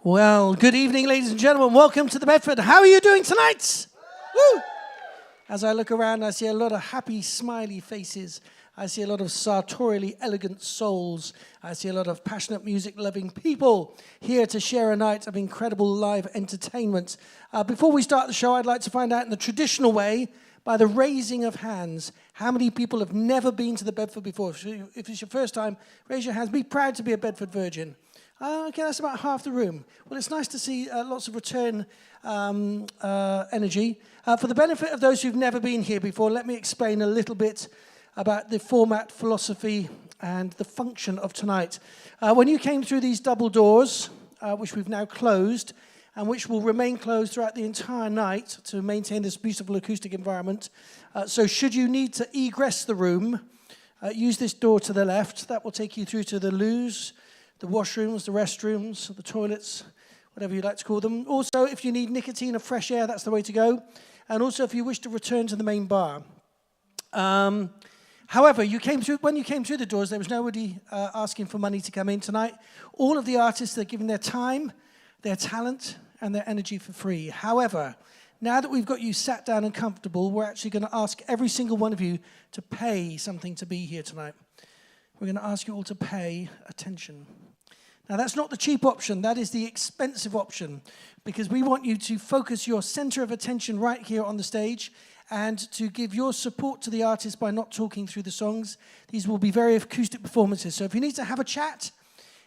Well, good evening, ladies and gentlemen. Welcome to the Bedford. How are you doing tonight? Woo! As I look around, I see a lot of happy, smiley faces. I see a lot of sartorially elegant souls. I see a lot of passionate music-loving people here to share a night of incredible live entertainment. Before we start the show, I'd like to find out in the traditional way, by the raising of hands, how many people have never been to the Bedford before? If it's your first time, raise your hands. Be proud to be a Bedford virgin. Okay, that's about half the room. Well, it's nice to see lots of return energy. For the benefit of those who've never been here before, let me explain a little bit about the format, philosophy, and the function of tonight. When you came through these double doors, which we've now closed, and which will remain closed throughout the entire night to maintain this beautiful acoustic environment, so should you need to egress the room, use this door to the left. That will take you through to the loos, the washrooms, the restrooms, the toilets, whatever you like to call them. Also, if you need nicotine or fresh air, that's the way to go. And also, if you wish to return to the main bar. However, when you came through the doors, there was nobody asking for money to come in tonight. All of the artists are giving their time, their talent, and their energy for free. However, now that we've got you sat down and comfortable, we're actually going to ask every single one of you to pay something to be here tonight. We're going to ask you all to pay attention. Now, that's not the cheap option. That is the expensive option, because we want you to focus your center of attention right here on the stage and to give your support to the artist by not talking through the songs. These will be very acoustic performances. So if you need to have a chat,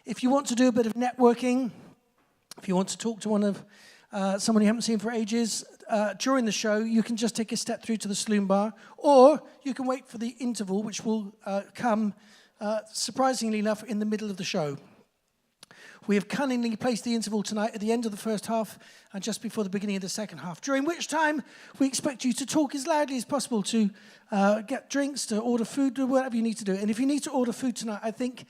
if you want to do a bit of networking, if you want to talk to someone you haven't seen for ages, during the show, you can just take a step through to the saloon bar, or you can wait for the interval, which will come, surprisingly enough, in the middle of the show. We have cunningly placed the interval tonight at the end of the first half and just before the beginning of the second half, during which time we expect you to talk as loudly as possible, to get drinks, to order food, do whatever you need to do. And if you need to order food tonight, I think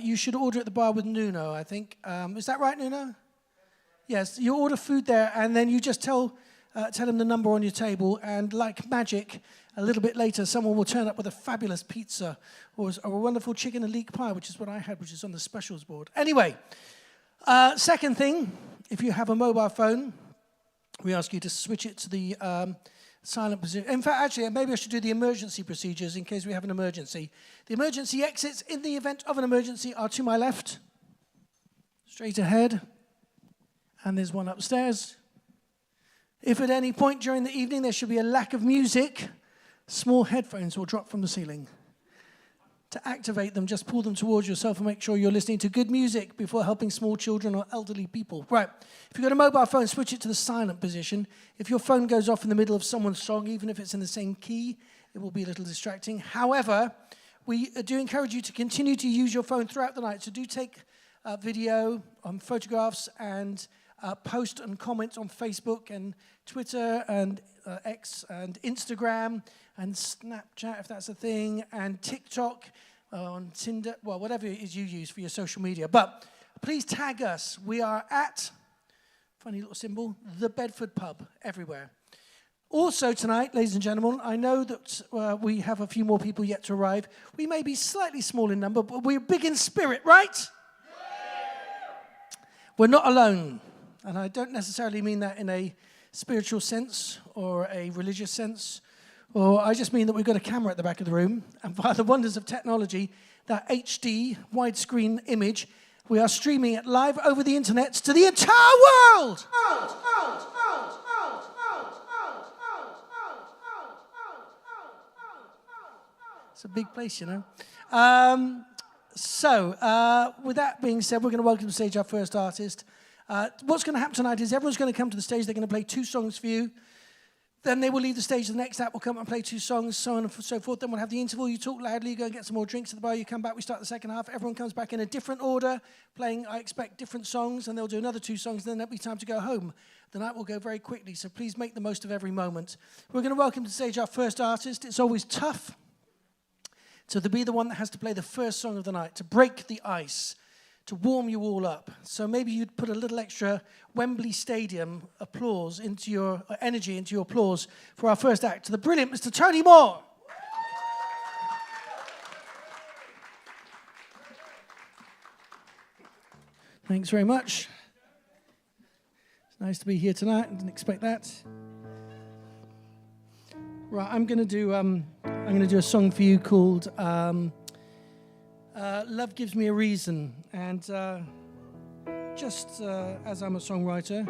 you should order at the bar with Nuno, I think. Is that right, Nuno? Yes, you order food there, and then you just tell him the number on your table, and like magic, a little bit later, someone will turn up with a fabulous pizza or a wonderful chicken and leek pie, which is what I had, which is on the specials board. Anyway, second thing, if you have a mobile phone, we ask you to switch it to the silent position. In fact, actually, maybe I should do the emergency procedures in case we have an emergency. The emergency exits in the event of an emergency are to my left, straight ahead, and there's one upstairs. If at any point during the evening there should be a lack of music, small headphones will drop from the ceiling. To activate them, just pull them towards yourself and make sure you're listening to good music before helping small children or elderly people. Right, if you've got a mobile phone, switch it to the silent position. If your phone goes off in the middle of someone's song, even if it's in the same key, it will be a little distracting. However, we do encourage you to continue to use your phone throughout the night. So do take video, photographs, and post and comment on Facebook and Twitter and X and Instagram and Snapchat, if that's a thing, and TikTok, on Tinder, well, whatever it is you use for your social media. But please tag us. We are at, funny little symbol, the Bedford Pub, everywhere. Also tonight, ladies and gentlemen, I know that we have a few more people yet to arrive. We may be slightly small in number, but we're big in spirit, right? We're not alone. And I don't necessarily mean that in a spiritual sense or a religious sense, or I just mean that we've got a camera at the back of the room, and via the wonders of technology, that HD widescreen image, we are streaming it live over the internet to the entire world! It's a big place, you know. So, with that being said, we're going to welcome to the stage our first artist. What's going to happen tonight is everyone's going to come to the stage. They're going to play 2 songs for you. Then they will leave the stage. The next act will come and play 2 songs, so on and so forth. Then we'll have the interval. You talk loudly. You go and get some more drinks at the bar. You come back. We start the second half. Everyone comes back in a different order, playing, I expect, different songs. And they'll do another 2 songs. And then there'll be time to go home. The night will go very quickly, so please make the most of every moment. We're going to welcome to the stage our first artist. It's always tough to be the one that has to play the first song of the night, to break the ice, to warm you all up. So maybe you'd put a little extra Wembley Stadium applause into your energy, into your applause for our first act, the brilliant Mr. Tony Moore. Thanks very much. Nice to be here tonight. I didn't expect that. Right, I'm going to do a song for you called "Love Gives Me a Reason," and as I'm a songwriter,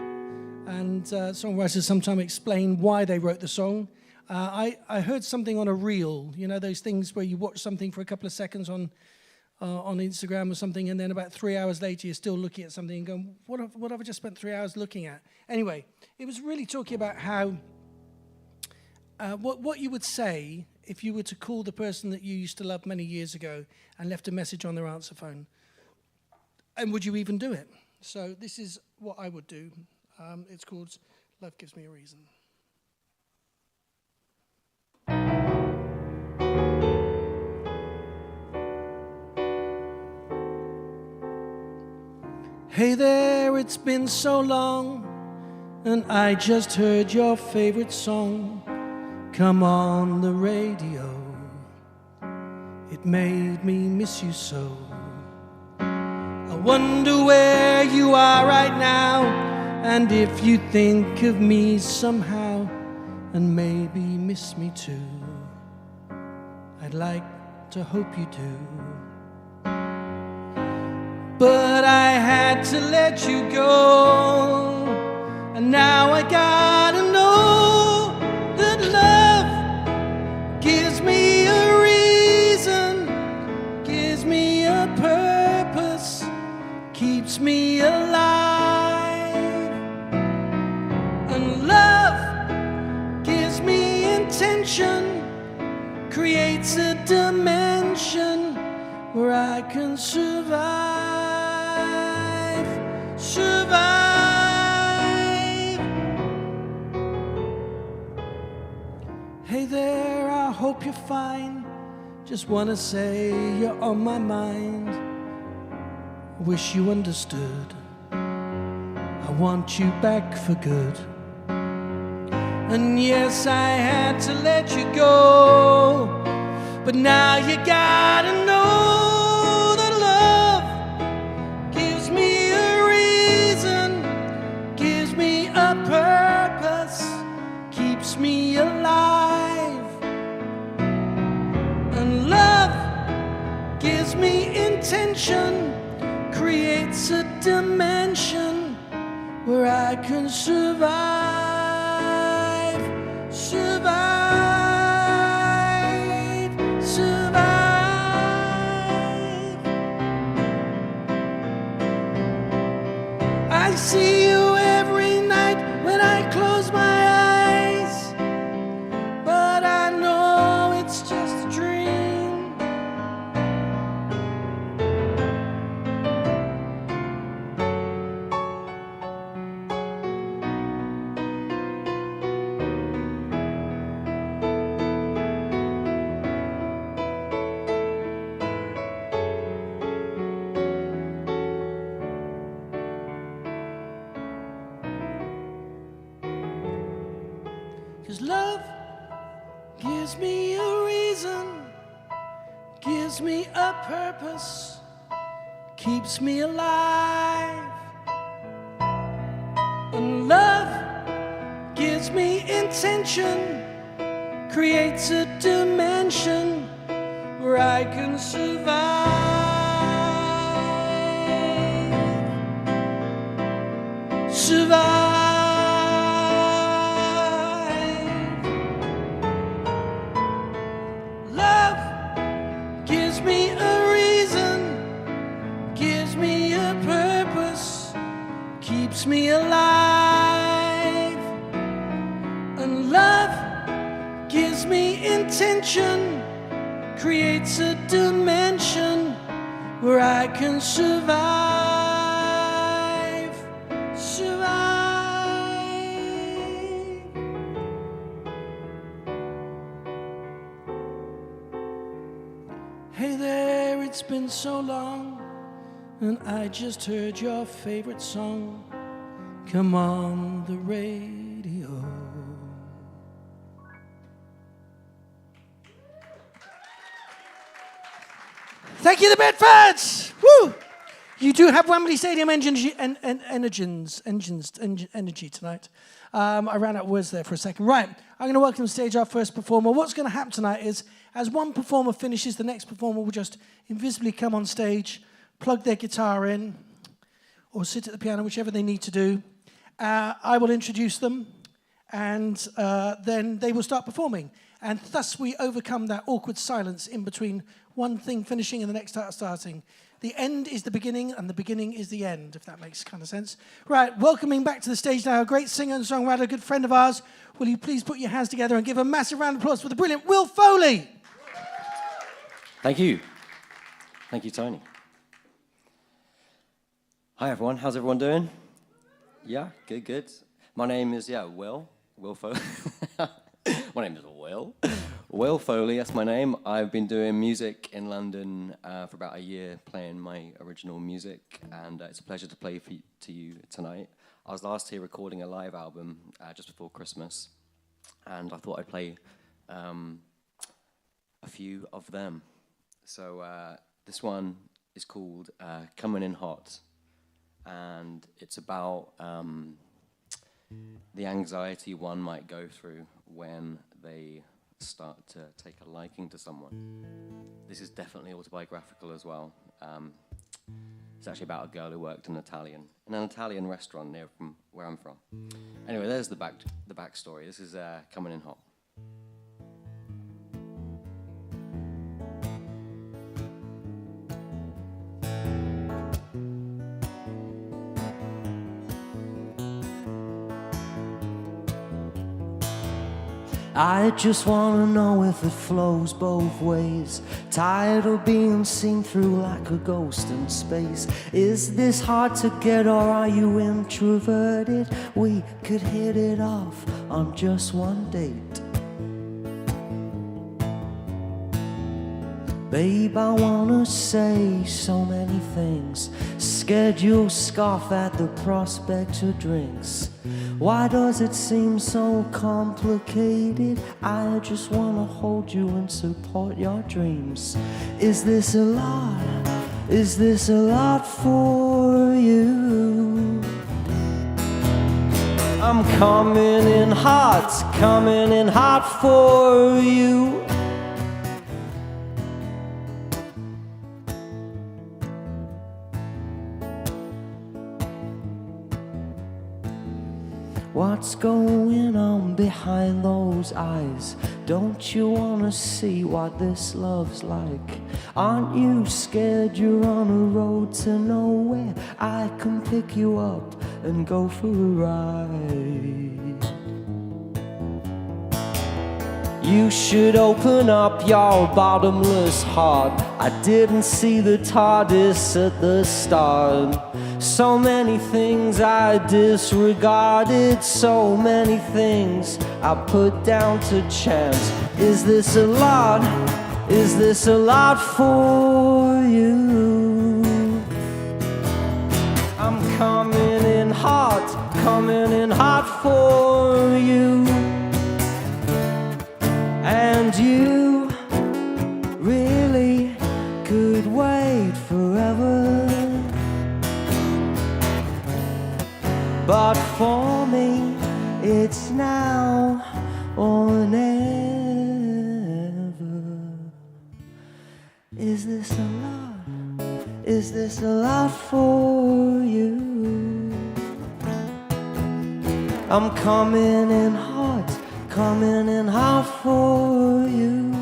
and songwriters sometimes explain why they wrote the song. I heard something on a reel, you know, those things where you watch something for a couple of seconds on Instagram or something, and then about 3 hours later you're still looking at something and going, what have I just spent 3 hours looking at? Anyway, it was really talking about how, what you would say if you were to call the person that you used to love many years ago and left a message on their answer phone. And would you even do it? So this is what I would do. It's called "Love Gives Me a Reason." Hey there, it's been so long, and I just heard your favorite song come on the radio. It made me miss you so. I wonder where you are right now, and if you think of me somehow, and maybe miss me too. I'd like to hope you do. But I had to let you go, and now I gotta know that love gives me a reason, gives me a purpose, keeps me alive. And love gives me intention, creates a dimension where I can survive. Hey there, I hope you're fine. Just wanna say you're on my mind. I wish you understood. I want you back for good. And yes, I had to let you go, but now you gotta know that love gives me a reason, gives me a purpose, keeps me alive. And love gives me intention, creates a dimension where I can survive, survive, survive. I see you every night when I close my eyes, but I know it's just a dream. 'Cause love gives me a reason, gives me a purpose, keeps me alive. And love gives me intention, creates a dimension where I can survive. Survive. Love gives me a reason, gives me a purpose, keeps me alive. And love gives me intention, creates a dimension where I can survive. Hey there, it's been so long, and I just heard your favorite song come on the radio. Thank you, the Bedfords! Woo! You do have Wembley Stadium energy tonight. I ran out of words there for a second. Right, I'm going to welcome to the stage our first performer. What's going to happen tonight is, as one performer finishes, the next performer will just invisibly come on stage, plug their guitar in, or sit at the piano, whichever they need to do. I will introduce them, and then they will start performing. And thus we overcome that awkward silence in between one thing finishing and the next starting. The end is the beginning, and the beginning is the end, if that makes kind of sense. Right, welcoming back to the stage now a great singer and songwriter, a good friend of ours. Will you please put your hands together and give a massive round of applause for the brilliant Will Foley? Thank you. Thank you, Tony. Hi, everyone. How's everyone doing? Yeah, good, good. My name is, Will Foley. My name is Will Foley, that's my name. I've been doing music in London for about a year, playing my original music, and it's a pleasure to play to you tonight. I was last here recording a live album just before Christmas, and I thought I'd play a few of them. So this one is called Coming In Hot, and it's about the anxiety one might go through when they start to take a liking to someone. This is definitely autobiographical as well. It's actually about a girl who worked in an Italian restaurant near from where I'm from. Anyway, there's the backstory. This is Coming In Hot. I just wanna know if it flows both ways. Tired of being seen through like a ghost in space. Is this hard to get, or are you introverted? We could hit it off on just one date. Babe, I wanna say so many things. Scared you'll scoff at the prospect of drinks. Why does it seem so complicated? I just wanna hold you and support your dreams. Is this a lot? Is this a lot for you? I'm coming in hot for you. What's going on behind those eyes? Don't you wanna see what this love's like? Aren't you scared you're on a road to nowhere? I can pick you up and go for a ride. You should open up your bottomless heart. I didn't see the TARDIS at the start. So many things I disregarded, so many things I put down to chance. Is this a lot? Is this a lot for you? I'm coming in hot for you. And you really could wait forever. But for me, it's now or never. Is this a lot? Is this a lot for you? I'm coming in hot for you.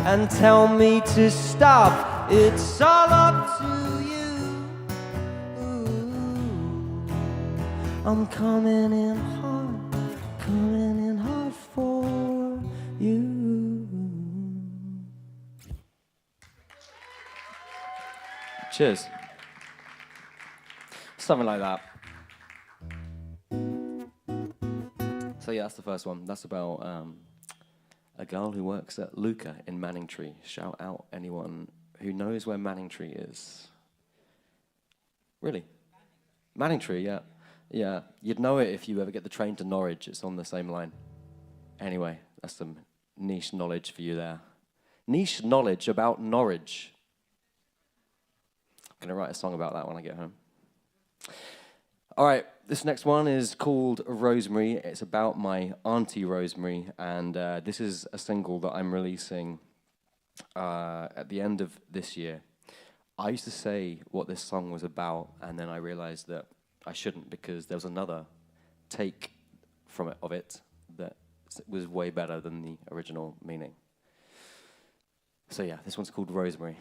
And tell me to stop, it's all up to you. I'm coming in hot for you. Cheers. Something like that. So yeah, that's the first one. That's about a girl who works at Luca in Manningtree. Shout out anyone who knows where Manningtree is. Really? Manningtree, yeah. Yeah, you'd know it if you ever get the train to Norwich. It's on the same line. Anyway, that's some niche knowledge for you there. Niche knowledge about Norwich. gonna write a song about that when I get home. All right, this next one is called Rosemary. It's about my auntie Rosemary, and this is a single that I'm releasing at the end of this year. I used to say what this song was about, and then I realized that I shouldn't, because there was another take of it that was way better than the original meaning. So yeah, this one's called Rosemary.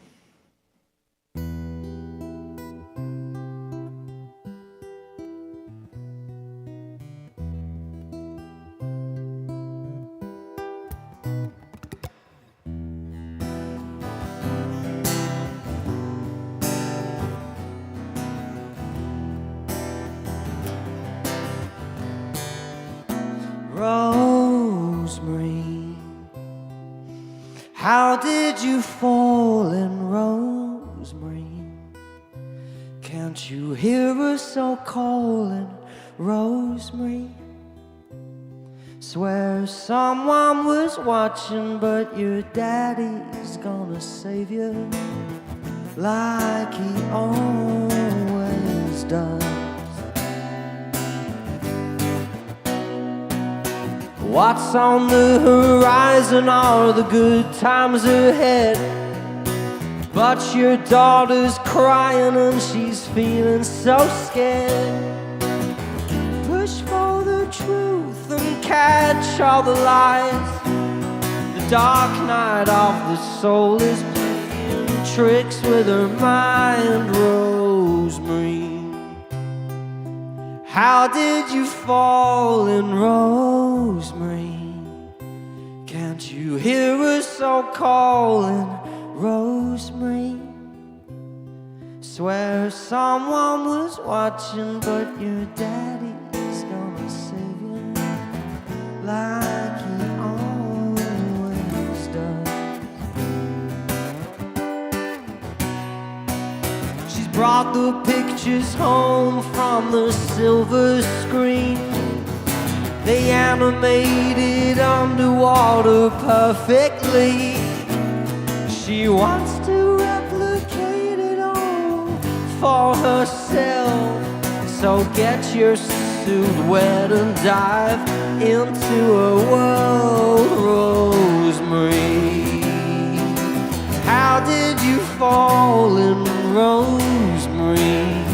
Rosemary, how did you fall in Rosemary? Can't you hear us all calling Rosemary? Swear someone was watching, but your daddy's gonna save you like he always does. What's on the horizon are the good times ahead, but your daughter's crying and she's feeling so scared. Push for the truth and catch all the lies. The dark night of the soul is playing tricks with her mind. Rosemary, how did you fall in Rosemary? Can't you hear us all calling Rosemary? Swear someone was watching, but your daddy's gonna save you like he always does. She's brought the pictures home from the silver screen. They animated underwater perfectly. She wants to replicate it all for herself. So get your suit wet and dive into her world, Rosemary. How did you fall in Rosemary?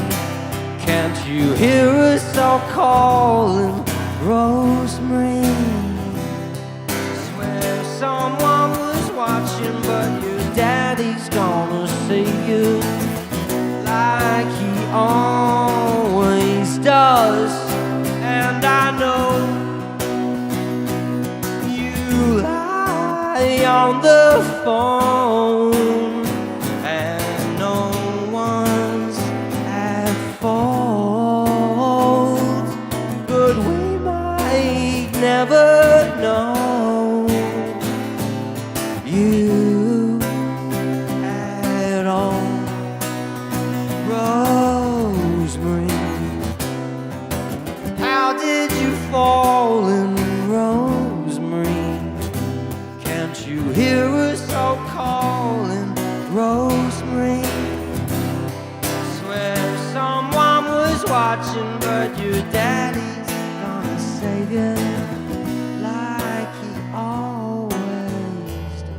Can't you hear us all calling Rosemary? Swear someone was watching, but your daddy's gonna save you like he always does. And I know you lie on the phone and no one's at fault, but we might never know you at all. Rosemary, how did you fall in Rosemary? Can't you hear us all calling Rosemary? Swear someone was watching, but your daddy's gonna save you like he always does.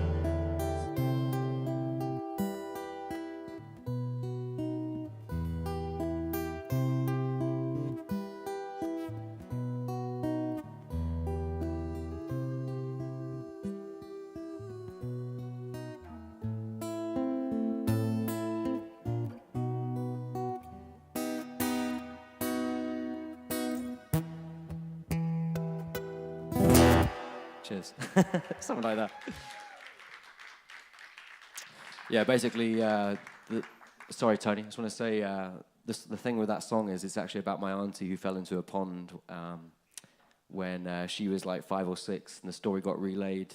Cheers. Something like that. Yeah, basically, sorry, Tony. I just want to say the thing with that song is it's actually about my auntie who fell into a pond when she was like 5 or 6, and the story got relayed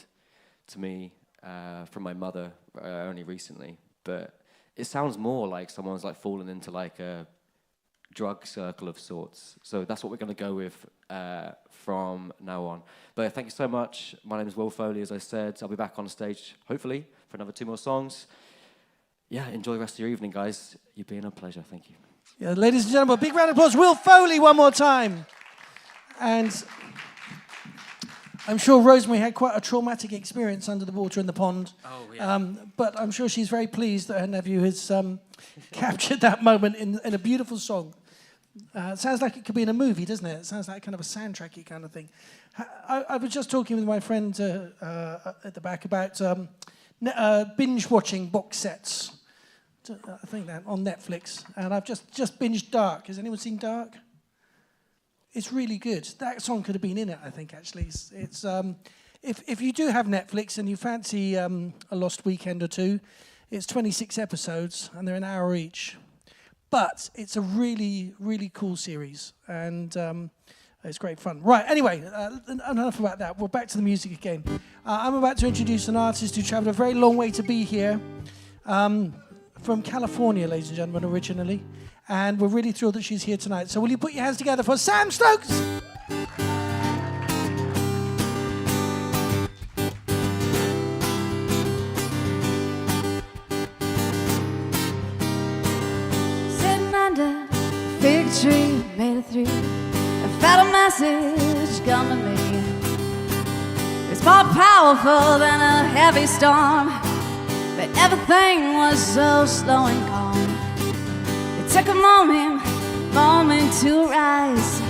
to me from my mother only recently. But it sounds more like someone's like fallen into like a drug circle of sorts. So that's what we're going to go with from now on. But thank you so much. My name is Will Foley, as I said. I'll be back on stage, hopefully, for another 2 more songs. yeah, enjoy the rest of your evening, guys. You've been a pleasure. Thank you. Yeah, ladies and gentlemen, big round of applause. Will Foley one more time. And I'm sure Rosemary had quite a traumatic experience under the water in the pond. Oh, yeah. But I'm sure she's very pleased that her nephew has captured that moment in a beautiful song. It sounds like it could be in a movie, doesn't it? It sounds like kind of a soundtracky kind of thing. I was just talking with my friend at the back about binge-watching box sets. I think that on Netflix. And I've just binged Dark. Has anyone seen Dark? It's really good. That song could have been in it, I think, actually. It's if you do have Netflix and you fancy a lost weekend or two, it's 26 episodes, and they're an hour each. But it's a really, really cool series, and it's great fun. Right, anyway, enough about that. We're back to the music again. I'm about to introduce an artist who travelled a very long way to be here, from California, ladies and gentlemen, originally. And we're really thrilled that she's here tonight. So will you put your hands together for Sam Stokes? Sitting under a fig tree, made it through. I felt a message come to me. It's more powerful than a heavy storm, but everything was so slow and calm. It took a moment to rise,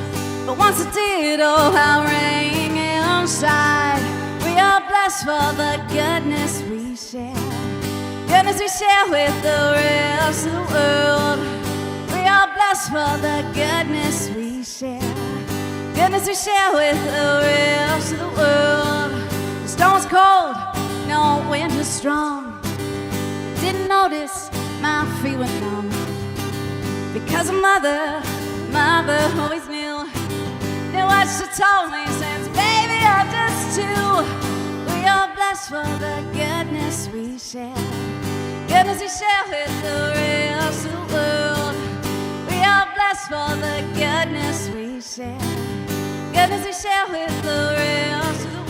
but once it did, oh, how rang inside. We are blessed for the goodness we share with the rest of the world. We are blessed for the goodness we share with the rest of the world. The storm was cold, no wind was strong. Didn't notice my feet were numb, because a mother always knew what she told me since, baby, I'm just two. We are blessed for the goodness we share with the rest of the world. We are blessed for the goodness we share with the rest of the world.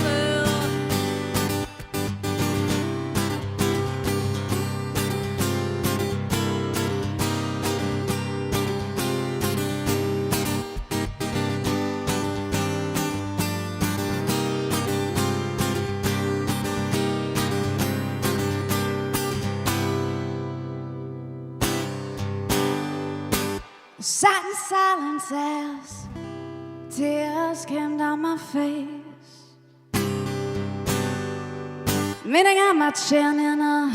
Sat in silence as tears came down my face, meeting at my chin in a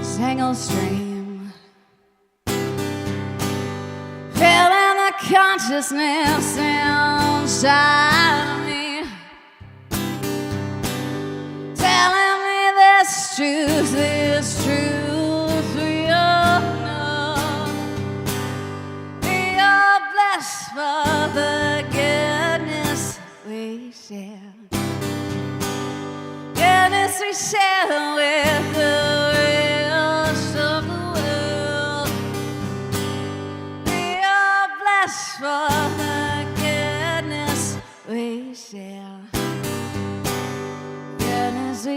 single stream, feeling the consciousness inside of me, telling me this truth is true. For the goodness we share with the rest of the world. We are blessed for the goodness we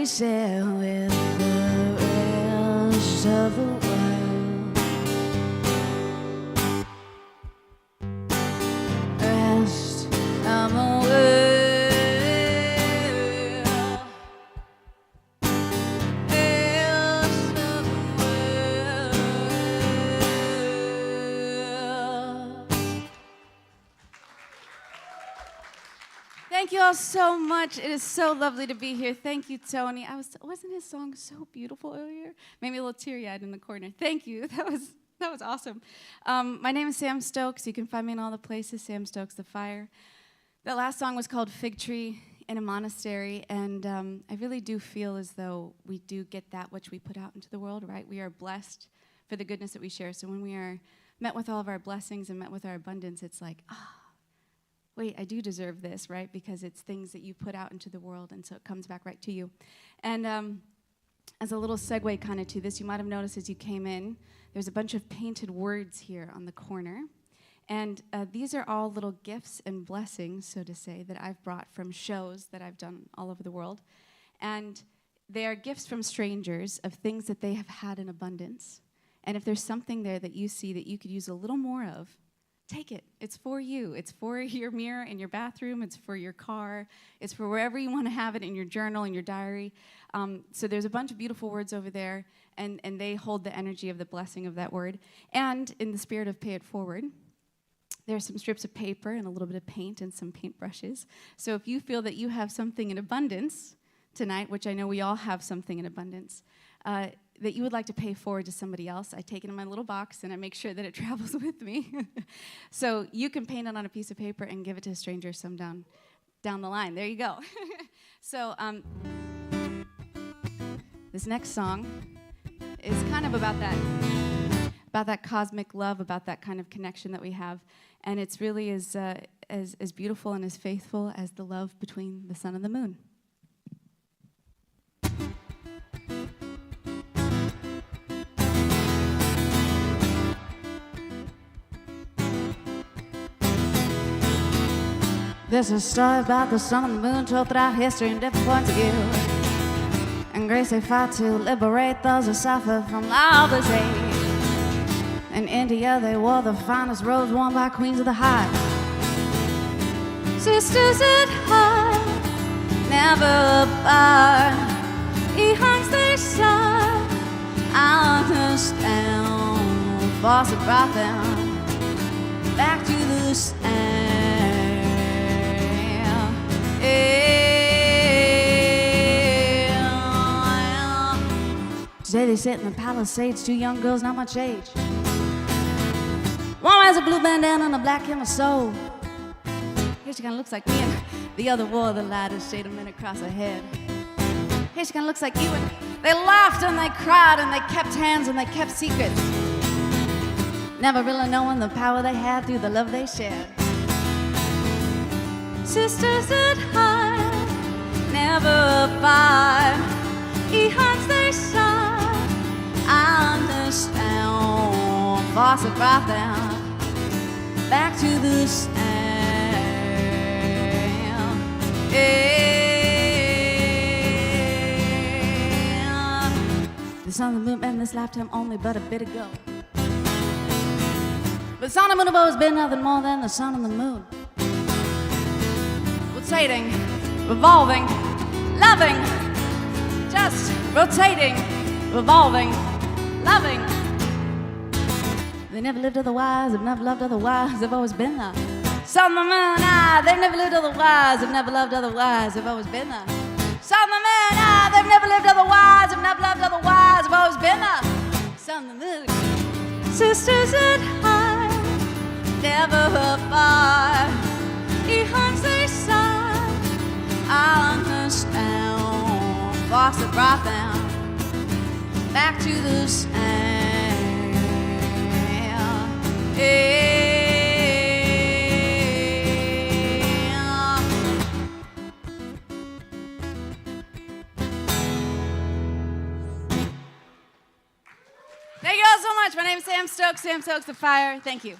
share with the rest of the world. Thank you all so much. It is so lovely to be here. Thank you, Tony. Wasn't his song so beautiful earlier? Made me a little teary-eyed in the corner. Thank you. That was awesome. My name is Sam Stokes. You can find me in all the places. Sam Stokes, The Fire. That last song was called Fig Tree in a Monastery, and I really do feel as though we do get that which we put out into the world, right? We are blessed for the goodness that we share. So when we are met with all of our blessings and met with our abundance, it's like, wait, I do deserve this, right? Because it's things that you put out into the world, and so it comes back right to you. And as a little segue kind of to this, you might have noticed as you came in, there's a bunch of painted words here on the corner. And these are all little gifts and blessings, so to say, that I've brought from shows that I've done all over the world. And they are gifts from strangers of things that they have had in abundance. And if there's something there that you see that you could use a little more of, take it. It's for you. It's for your mirror in your bathroom. It's for your car. It's for wherever you want to have it, in your journal, in your diary. So there's a bunch of beautiful words over there, and they hold the energy of the blessing of that word. And in the spirit of Pay It Forward, there's some strips of paper and a little bit of paint and some paintbrushes. So if you feel that you have something in abundance tonight, which I know we all have something in abundance, that you would like to pay forward to somebody else, I take it in my little box and I make sure that it travels with me. So you can paint it on a piece of paper and give it to a stranger some down the line. There you go. So this next song is kind of about that cosmic love, about that kind of connection that we have. And it's really as beautiful and as faithful as the love between the sun and the moon. There's a story about the sun and the moon told throughout history in different points of view. And grace they fought to liberate those who suffer from lawless age. In India they wore the finest robes worn by queens of the high. Sisters at heart, never apart. Eons they sought, I understand. Force that brought them back to the stand. Today they sit in the Palisades, two young girls, not much age. One wears a blue bandana and a black camisole. Here she kind of looks like me, and the other wore the lightest shade of mint across her head. Here she kind of looks like you, and they laughed and they cried and they kept hands and they kept secrets, never really knowing the power they had through the love they shared. Sisters at heart, never apart. Eons they sought, I understand. Force that brought them back to the stand. Yeah. The sun and the moon in this lifetime only but a bit ago. But the sun and the moon have always been nothing more than the sun and the moon. Rotating, revolving, loving, just rotating, revolving, loving. They never lived otherwise, they've never loved otherwise, they've always been there. Sun, the moon, they've never lived otherwise, they've never loved otherwise, they've always been there. Sun, the moon, they've never lived otherwise, they've never loved otherwise, they've always been there. Sun, the moon, sisters at heart, never apart. Eons they sought, I understand. Force that brought them back to the sand. Yeah. Thank you all so much. My name is Sam Stokes, Sam Stokes the Fire. Thank you.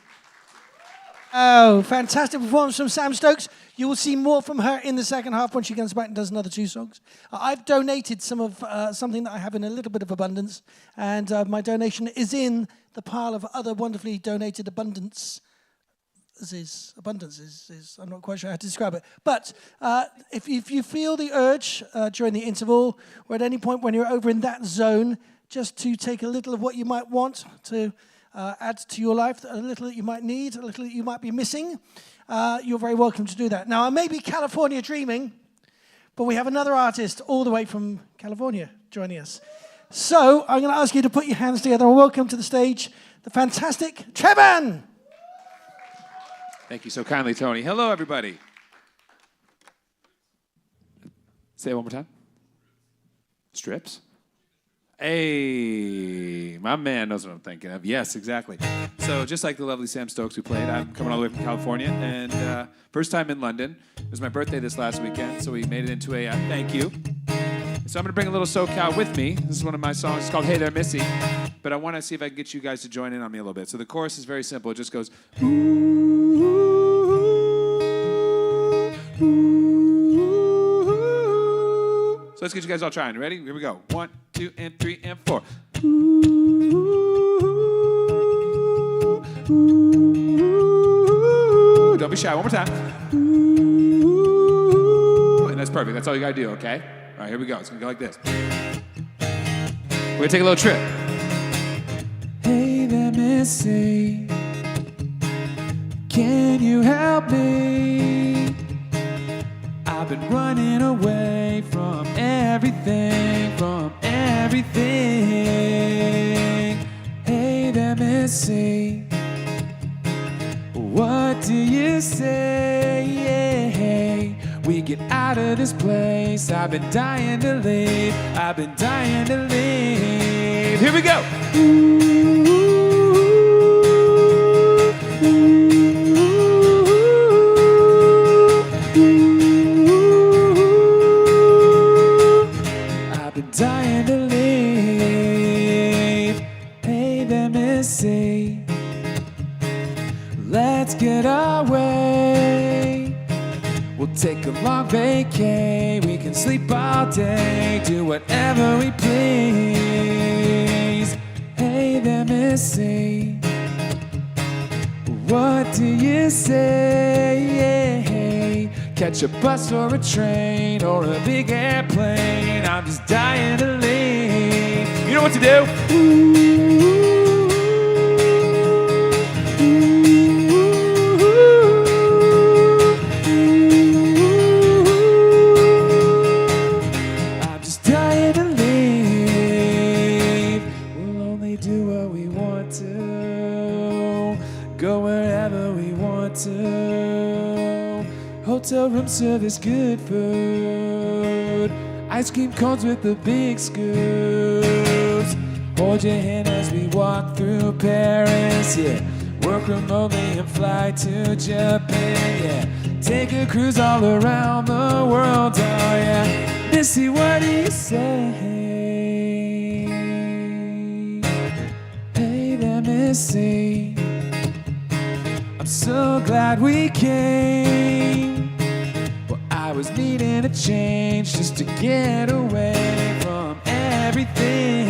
Oh, fantastic performance from Sam Stokes. You will see more from her in the second half when she comes back and does another 2 songs. I've donated some of something that I have in a little bit of abundance, and my donation is in the pile of other wonderfully donated abundances. I'm not quite sure how to describe it. But if you feel the urge during the interval, or at any point when you're over in that zone, just to take a little of what you might want to add to your life, a little that you might need, a little that you might be missing, you're very welcome to do that. Now, I may be California dreaming, but we have another artist all the way from California joining us. So I'm going to ask you to put your hands together and welcome to the stage the fantastic TREVAN. Thank you so kindly, Tony. Hello, everybody. Say it one more time. Strips? Hey, my man knows what I'm thinking of. Yes, exactly. So just like the lovely Sam Stokes who played, I'm coming all the way from California, and first time in London. It was my birthday this last weekend, so we made it into a thank you. So I'm going to bring a little SoCal with me. This is one of my songs. It's called Hey There, Missy. But I want to see if I can get you guys to join in on me a little bit. So the chorus is very simple. It just goes, ooh, ooh, ooh, So let's get you guys all trying. Ready? Here we go. 1, 2, and 3, and 4. Don't be shy. One more time. And that's perfect. That's all you gotta do, okay? All right, here we go. It's gonna go like this. We're gonna take a little trip. Hey there, Missy. Can you help me? I've been running away from everything, Hey there, Missy. What do you say? We get out of this place. I've been dying to leave. Here we go. I've been dying to leave. Hey there, Missy. Let's get away. We'll take a long vacay. We can sleep all day, do whatever we please. Hey there, Missy. What do you say? Catch a bus or a train or a big airplane. I'm just dying to leave. You know what to do? I'm just dying to leave. We'll only do what we want to, go wherever we want to. Hotel room service, good food, ice cream cones with the big scoops. Hold your hand as we walk through Paris, yeah. Work remotely and fly to Japan, yeah. Take a cruise all around the world, oh yeah. Missy, what do you say? Hey there, Missy. I'm so glad we came. Well, I was needing a change just to get away from everything.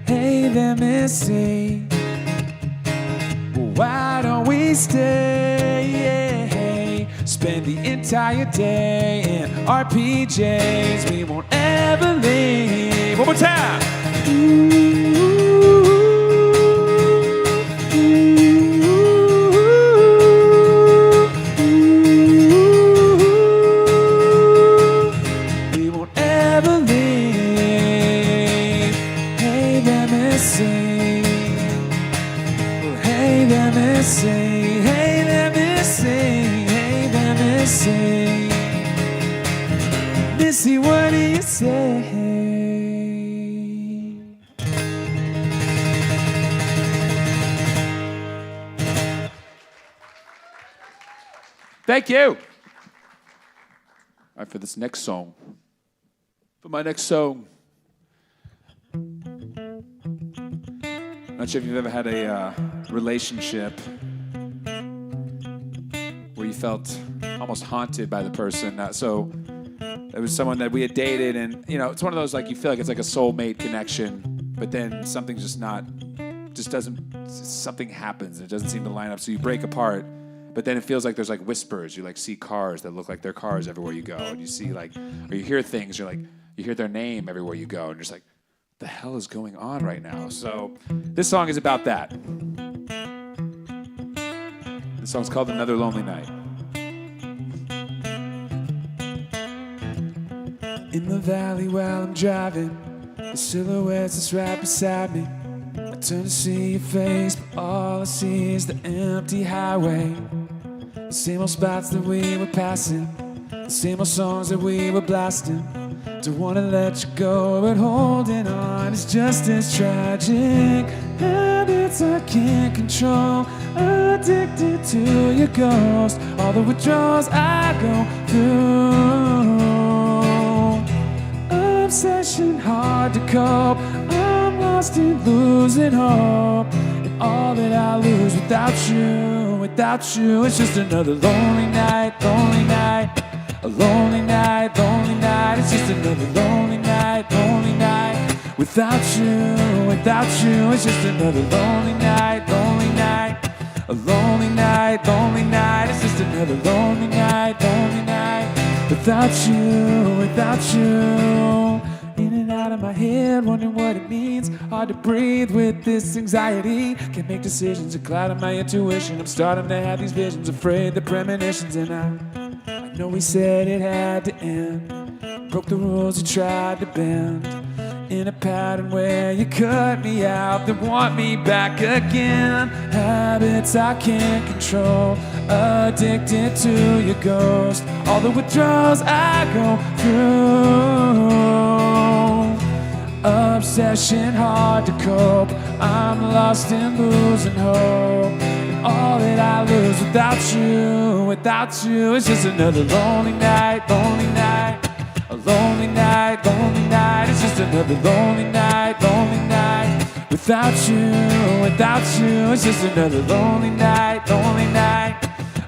Hey there, Missy. Well, why don't we stay? Spend the entire day in our PJs. We won't ever leave. One more time. We won't ever leave. Hey there, Missy. Hey there, Missy. Hey there, Missy. Hey there, Missy. Missy, what do you say? Thank you. All right, for this next song. For my next song. Not sure if you've ever had a relationship where you felt almost haunted by the person. So it was someone that we had dated, and you know, it's one of those like you feel like it's like a soulmate connection, but then something's just not, just doesn't, something happens and it doesn't seem to line up. So you break apart, but then it feels like there's like whispers. You like see cars that look like they're cars everywhere you go, and you see like, or you hear things. You're like, you hear their name everywhere you go, and you're just like, the hell is going on right now? So this song is about that. This song's called Another Lonely Night. In the valley while I'm driving, the silhouettes that's right beside me. I turn to see your face, but all I see is the empty highway. The same old spots that we were passing, the same old songs that we were blasting. Don't wanna let you go, but holding on is just as tragic. Habits I can't control, addicted to your ghost. All the withdrawals I go through, obsession hard to cope. I'm lost in losing hope, and all that I lose without you, it's just another lonely night, lonely night. A lonely night, lonely night. It's just another lonely night, lonely night. Without you, without you, it's just another lonely night, lonely night. A lonely night, lonely night. It's just another lonely night, lonely night. Without you, without you. In and out of my head, wondering what it means. Hard to breathe with this anxiety. Can't make decisions, a cloud of my intuition. I'm starting to have these visions, afraid the premonitions. And I know we said it had to end. Broke the rules you tried to bend. In a pattern where you cut me out, then want me back again. Habits I can't control, addicted to your ghost. All the withdrawals I go through. Obsession hard to cope, I'm lost and losing hope. And all that I lose without you is just another lonely night, lonely night. A lonely night, lonely night. It's just another lonely night, lonely night. Without you, it's just another lonely night, lonely night.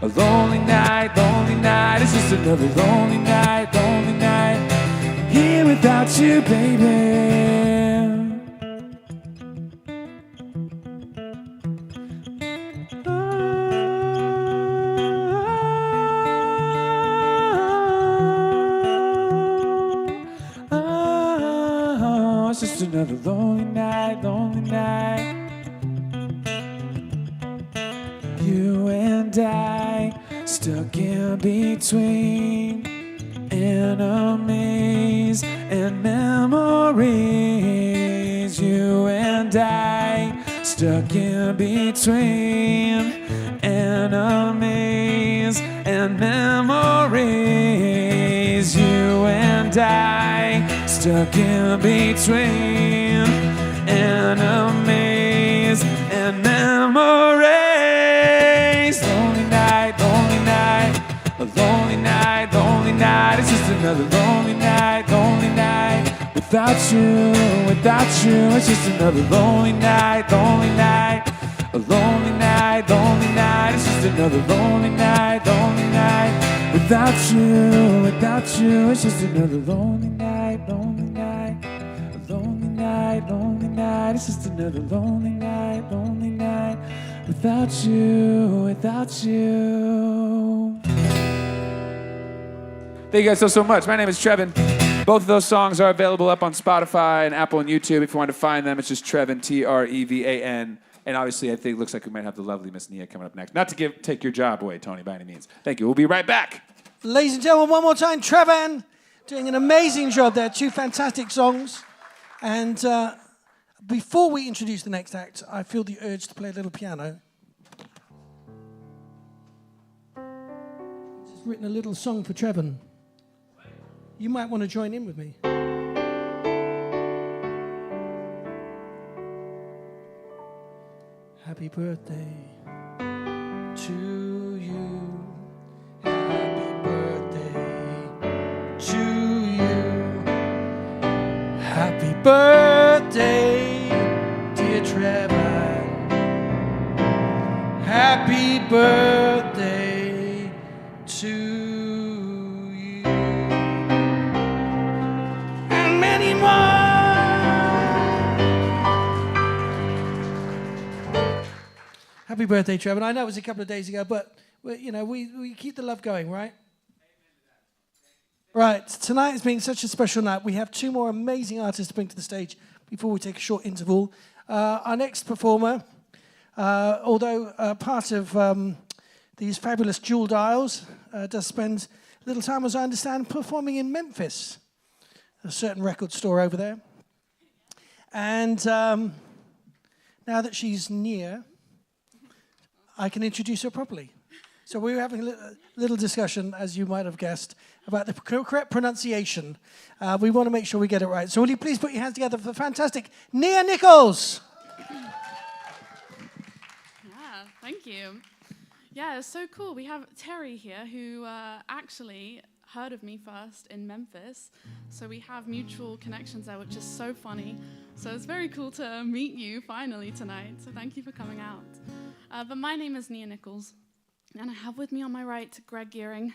A lonely night, lonely night. It's just another lonely night, lonely night. Here without you, baby. It's just another lonely night, lonely night. You and I, stuck in between enemies and memories. You and I, stuck in between enemies and memories. You and I, stuck in between enemies and memories. Lonely night, lonely night. A lonely night, lonely night. It's just another lonely night, lonely night. Without you, it's just another lonely night, lonely night. A lonely night, lonely night. It's just another lonely night, lonely night. Without you, it's just another lonely night, lonely night. A lonely night, lonely night. It's just another lonely night, lonely night. Without you. Thank you guys so much. My name is TREVAN. Both of those songs are available up on Spotify and Apple and YouTube. If you want to find them, it's just TREVAN, TREVAN. And obviously, I think it looks like we might have the lovely Miss Nia coming up next. Not to take your job away, Tony, by any means. Thank you. We'll be right back. Ladies and gentlemen, one more time, TREVAN doing an amazing job there. 2 fantastic songs. And before we introduce the next act, I feel the urge to play a little piano. I've just written a little song for TREVAN. You might want to join in with me. Happy birthday to you. Happy birthday to you. Happy birthday, dear TREVAN. Happy birthday to you. And many more. Happy birthday, TREVAN. I know it was a couple of days ago, but we keep the love going, right? Right, tonight has been such a special night. We have 2 more amazing artists to bring to the stage before we take a short interval. Our next performer, although part of these fabulous jewel dials, does spend a little time, as I understand, performing in Memphis, a certain record store over there. And now that she's near, I can introduce her properly. So we were having a little discussion, as you might have guessed, about the correct pronunciation. We want to make sure we get it right. So will you please put your hands together for the fantastic NIA NICHOLLS? Yeah, thank you. Yeah, it's so cool. We have Terry here, who actually heard of me first in Memphis. So we have mutual connections there, which is so funny. So it's very cool to meet you finally tonight. So thank you for coming out. But my name is NIA NICHOLLS, and I have with me on my right Greg Gearing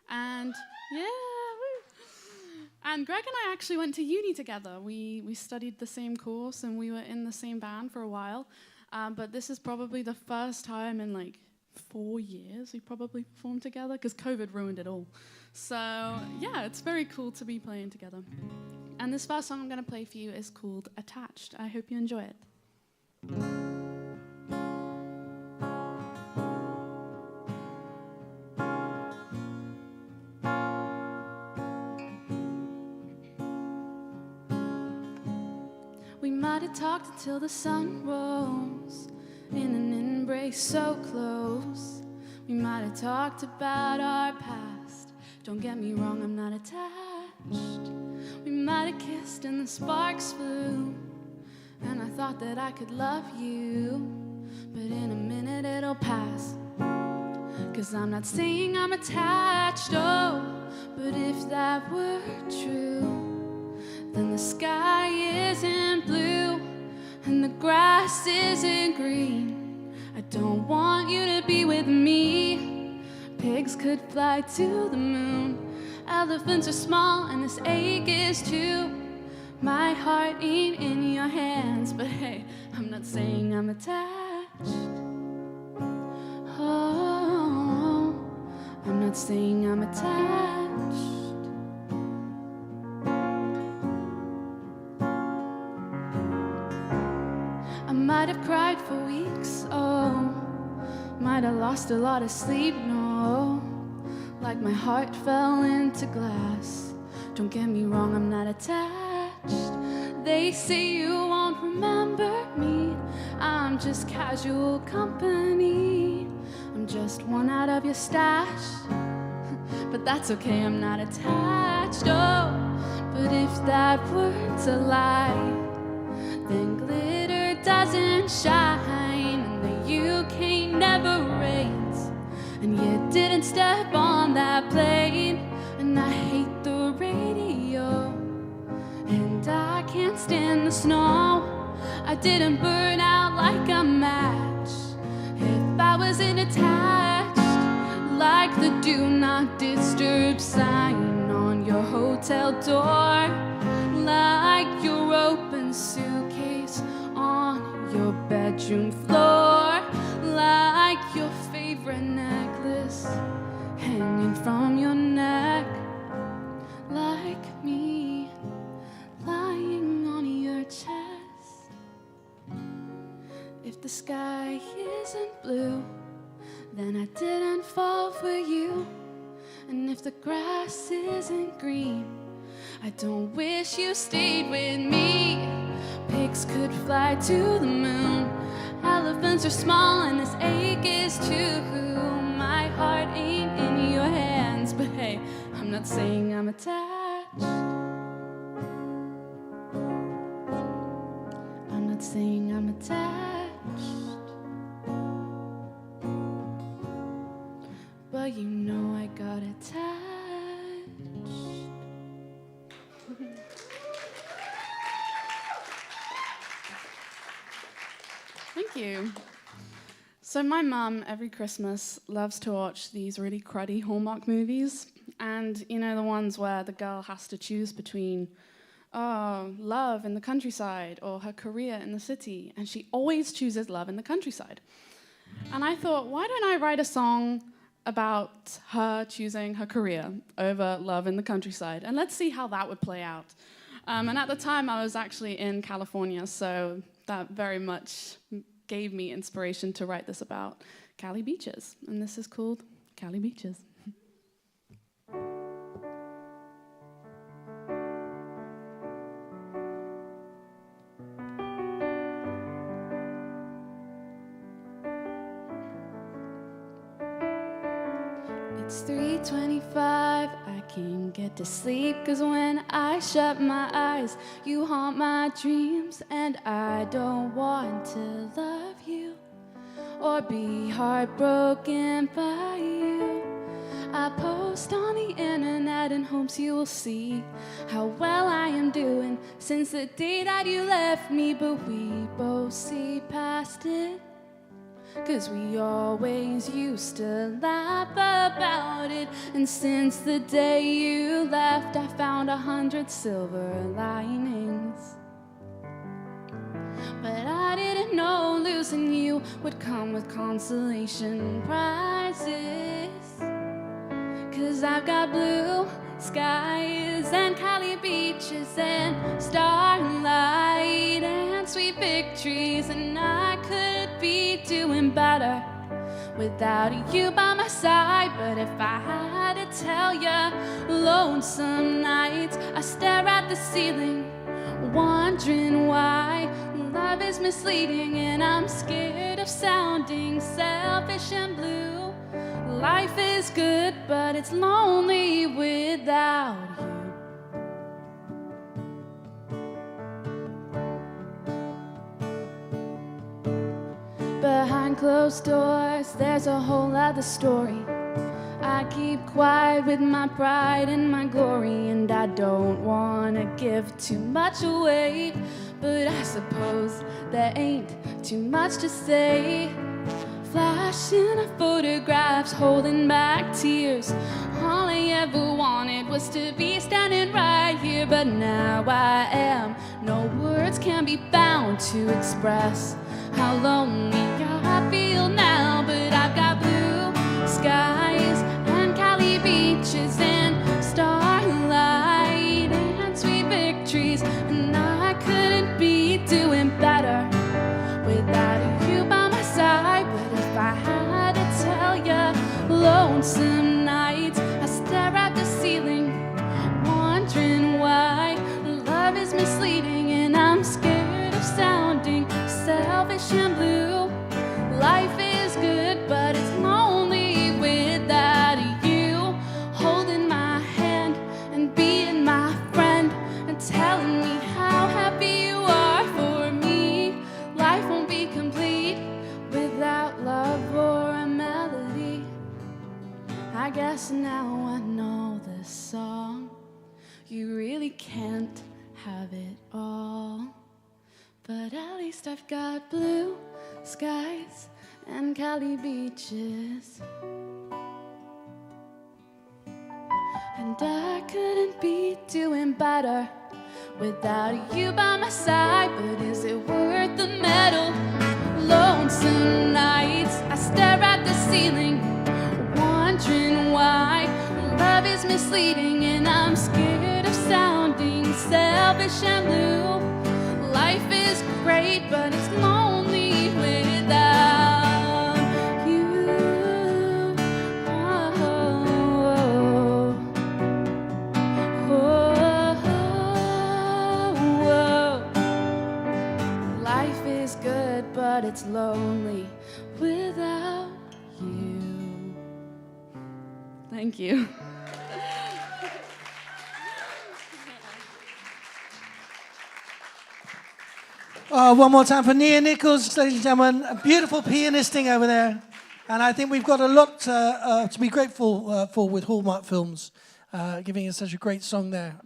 and Yeah. Woo. And Greg and I actually went to uni together. We studied the same course and we were in the same band for a while. But this is probably the first time in like 4 years we probably performed together because COVID ruined it all. So yeah, it's very cool to be playing together. And this first song I'm going to play for you is called Attached. I hope you enjoy it. We might have talked until the sun rose, in an embrace so close. We might have talked about our past. Don't get me wrong, I'm not attached. We might have kissed and the sparks flew, and I thought that I could love you, but in a minute it'll pass. 'Cause I'm not saying I'm attached, oh, but if that were true, then the sky isn't blue and the grass isn't green. I don't want you to be with me. Pigs could fly to the moon. Elephants are small and this ache is too. My heart ain't in your hands, but hey, I'm not saying I'm attached. Oh, I'm not saying I'm attached. I might have cried for weeks, oh, might have lost a lot of sleep, no, like my heart fell into glass. Don't get me wrong, I'm not attached. They say you won't remember me, I'm just casual company. I'm just one out of your stash, but that's okay, I'm not attached, oh. But if that weren't a lie, then glitter doesn't shine, and the UK never rains, and you didn't step on that plane. And I hate the radio, and I can't stand the snow. I didn't burn out like a match if I wasn't attached, like the do not disturb sign on your hotel door, like your open suitcase on your bedroom floor, like your favorite necklace hanging from your neck, like me lying on your chest. If the sky isn't blue, then I didn't fall for you. And if the grass isn't green, I don't wish you stayed with me. Pigs could fly to the moon. Elephants are small and this ache is too. My heart ain't in your hands, but hey, I'm not saying I'm attached. I'm not saying I'm attached, but you know I got attached. Thank you. So my mum, every Christmas, loves to watch these really cruddy Hallmark movies. And, you know, the ones where the girl has to choose between, oh, love in the countryside or her career in the city. And she always chooses love in the countryside. And I thought, why don't I write a song about her choosing her career over love in the countryside? And let's see how that would play out. And at the time, I was actually in California, so that very much gave me inspiration to write this about Cali beaches. And this is called Cali Beaches. It's 3:25, I can't get to sleep, 'cause when I shut my eyes, you haunt my dreams, and I don't want to love you or be heartbroken by you. I post on the internet in hopes you will see how well I am doing since the day that you left me, but we both see past it. 'cause we always used to laugh about it. And since the day you left, I found 100 silver linings. But I didn't know losing you would come with consolation prizes. 'Cause I've got blue skies and Cali beaches and starlight and sweet victories, and I could be doing better without you by my side. But if I had to tell ya, lonesome nights I stare at the ceiling, wondering why love is misleading, and I'm scared of sounding selfish and blue. Life is good, but it's lonely without you. Behind closed doors, there's a whole other story. I keep quiet with my pride and my glory, and I don't wanna give too much away, but I suppose there ain't too much to say. Flashing of photographs, holding back tears. All I ever wanted was to be standing right here, but now I am. No words can be found to express how lonely I feel now. But I've got blue skies and Cali beaches and starlight and sweet victories, and I couldn't be doing better without you by my side. But if I had to tell ya, lonesome nights I stare at the ceiling, wondering why love is misleading, and I'm scared of sounding selfish and blue. Life is good, but it's lonely without you holding my hand and being my friend and telling me how happy you are for me. Life won't be complete without love or a melody. I guess now I know this song. You really can't have it all, but at least I've got blue skies and Cali beaches. And I couldn't be doing better without you by my side. But is it worth the medal? Lonesome nights I stare at the ceiling, wondering why love is misleading, and I'm scared of sounding selfish and blue. Life is great, but it's lonely without you. Oh, oh, oh. Life is good, but it's lonely without you. Thank you. One more time for NIA Nichols, ladies and gentlemen. A beautiful pianisting over there. And I think we've got a lot to be grateful for with Hallmark Films, giving us such a great song there.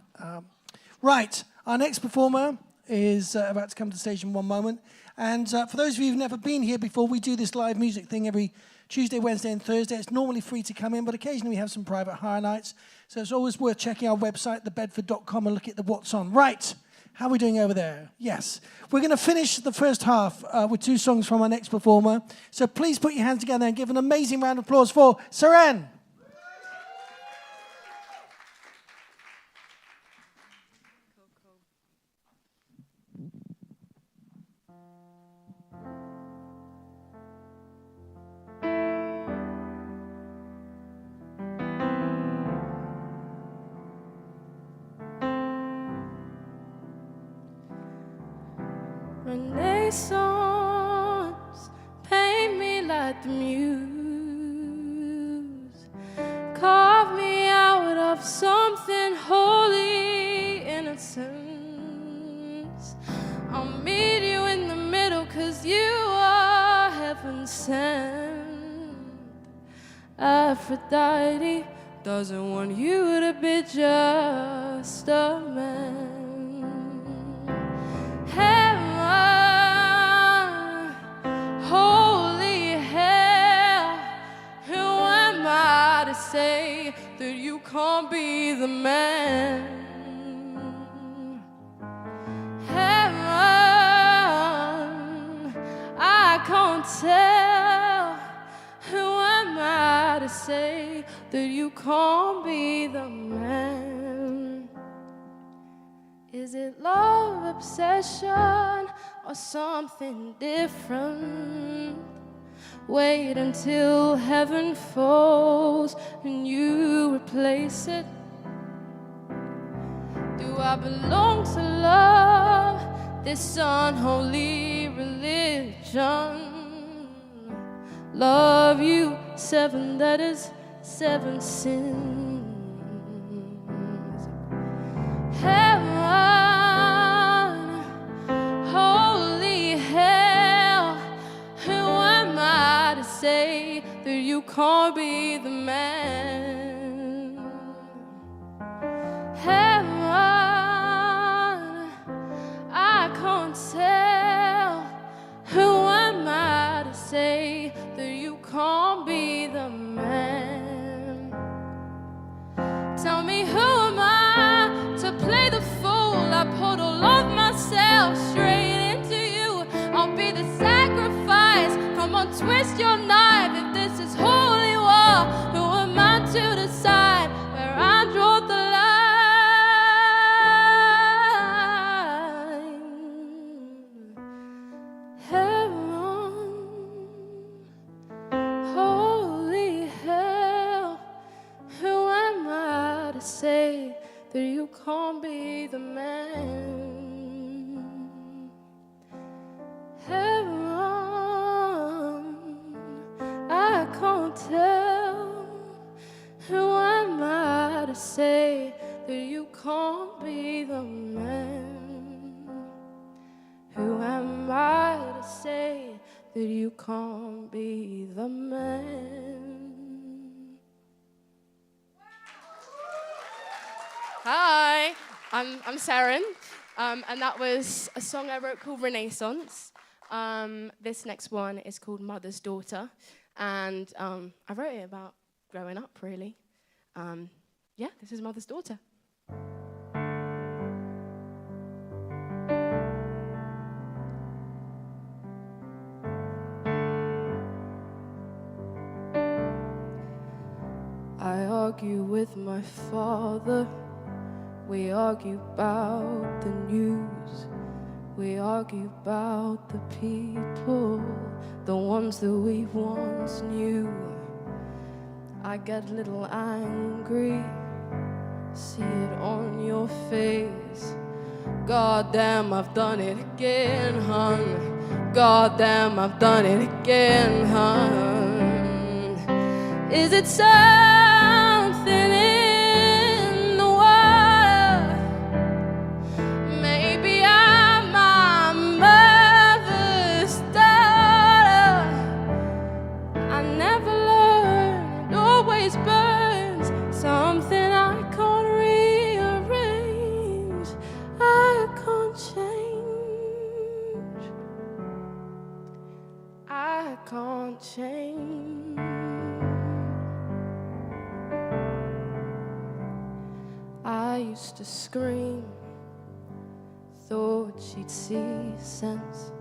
Right, our next performer is about to come to the stage in one moment. And for those of you who've never been here before, we do this live music thing every Tuesday, Wednesday, and Thursday. It's normally free to come in, but occasionally we have some private hire nights. So it's always worth checking our website, thebedford.com, and look at the what's on. Right. How are we doing over there? Yes. We're going to finish the first half with 2 songs from our next performer. So please put your hands together and give an amazing round of applause for SEREN. Renaissance, paint me like the muse, carve me out of something holy innocence. I'll meet you in the middle, 'cause you are heaven sent. Aphrodite doesn't want you to be just a man. Heaven, holy the man. Heaven, I can't tell. Who am I to say that you can't be the man? Is it love, obsession, or something different? Wait until heaven falls and you replace it. Do I belong to love, this unholy religion? Love you, 7 letters, 7 sins. Heaven, holy hell, who am I to say that you can't be the man? Heaven, I can't tell. Who am I to say that you can't be the man? Tell me, who am I to play the fool? I put all of myself straight into you. I'll be the sacrifice. Come on, twist your knife if this is holy war. Who am I to decide where I draw the line? Say that you can't be the man. Heaven, I can't tell. Who am I to say that you can't be the man? Who am I to say that you can't be the man? Hi, I'm Seren, and that was a song I wrote called Renaissance. This next one is called Mother's Daughter, and I wrote it about growing up, really. Yeah, this is Mother's Daughter. I argue with my father. We argue about the news. We argue about the people, the ones that we once knew. I get a little angry, see it on your face. God damn, I've done it again, hun. God damn, I've done it again, hun. Is it something in the water? Maybe I'm my mother's daughter. I never learned, it always burns. Something I can't rearrange, I can't change. I can't change. I used to scream, thought she'd see sense,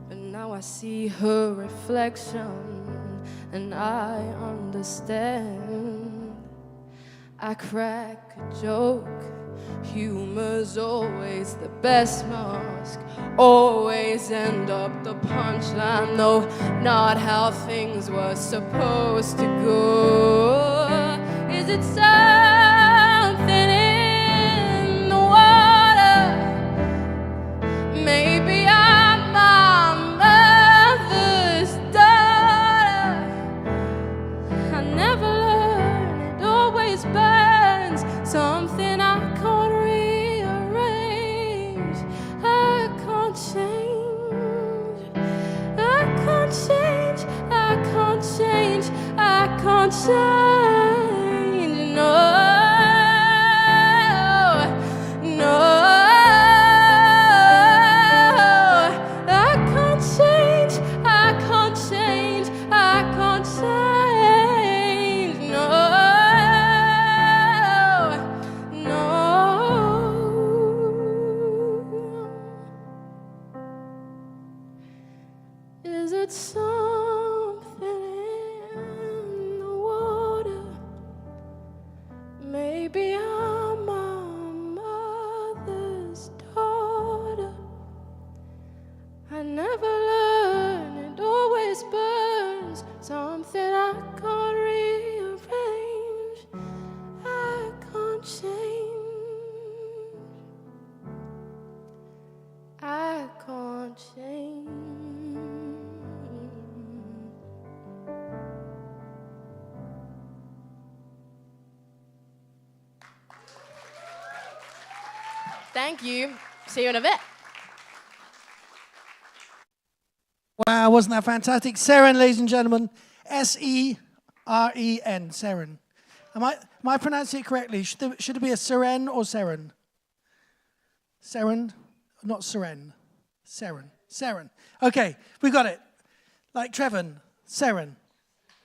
but now I see her reflection and I understand. I crack a joke, humor's always the best mask, always end up the punchline. No, not how things were supposed to go. Is it something in the water? Maybe I'm my mother's daughter. I never learned, it always burns. Something I can't rearrange. I can't change. I can't change. I can't change. I can't change. No. Is it something in the water? Maybe I'm my mother's daughter. I never learn, it always burns. Something I can't rearrange, I can't change. I can't change. Thank you. See you in a bit. Wow, wasn't that fantastic? Seren, ladies and gentlemen. S-E-R-E-N, Seren. Am I pronouncing it correctly? Should it be a Seren or Seren? Seren, not Seren. Seren. Seren. Okay, we got it. Like TREVAN, Seren.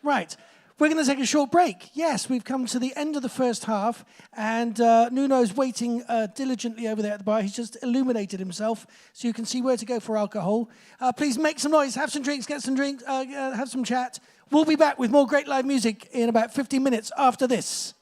Right. We're going to take a short break. Yes, we've come to the end of the first half, and Nuno's waiting diligently over there at the bar. He's just illuminated himself, so you can see where to go for alcohol. Please make some noise, have some drinks, get some drinks, have some chat. We'll be back with more great live music in about 15 minutes after this.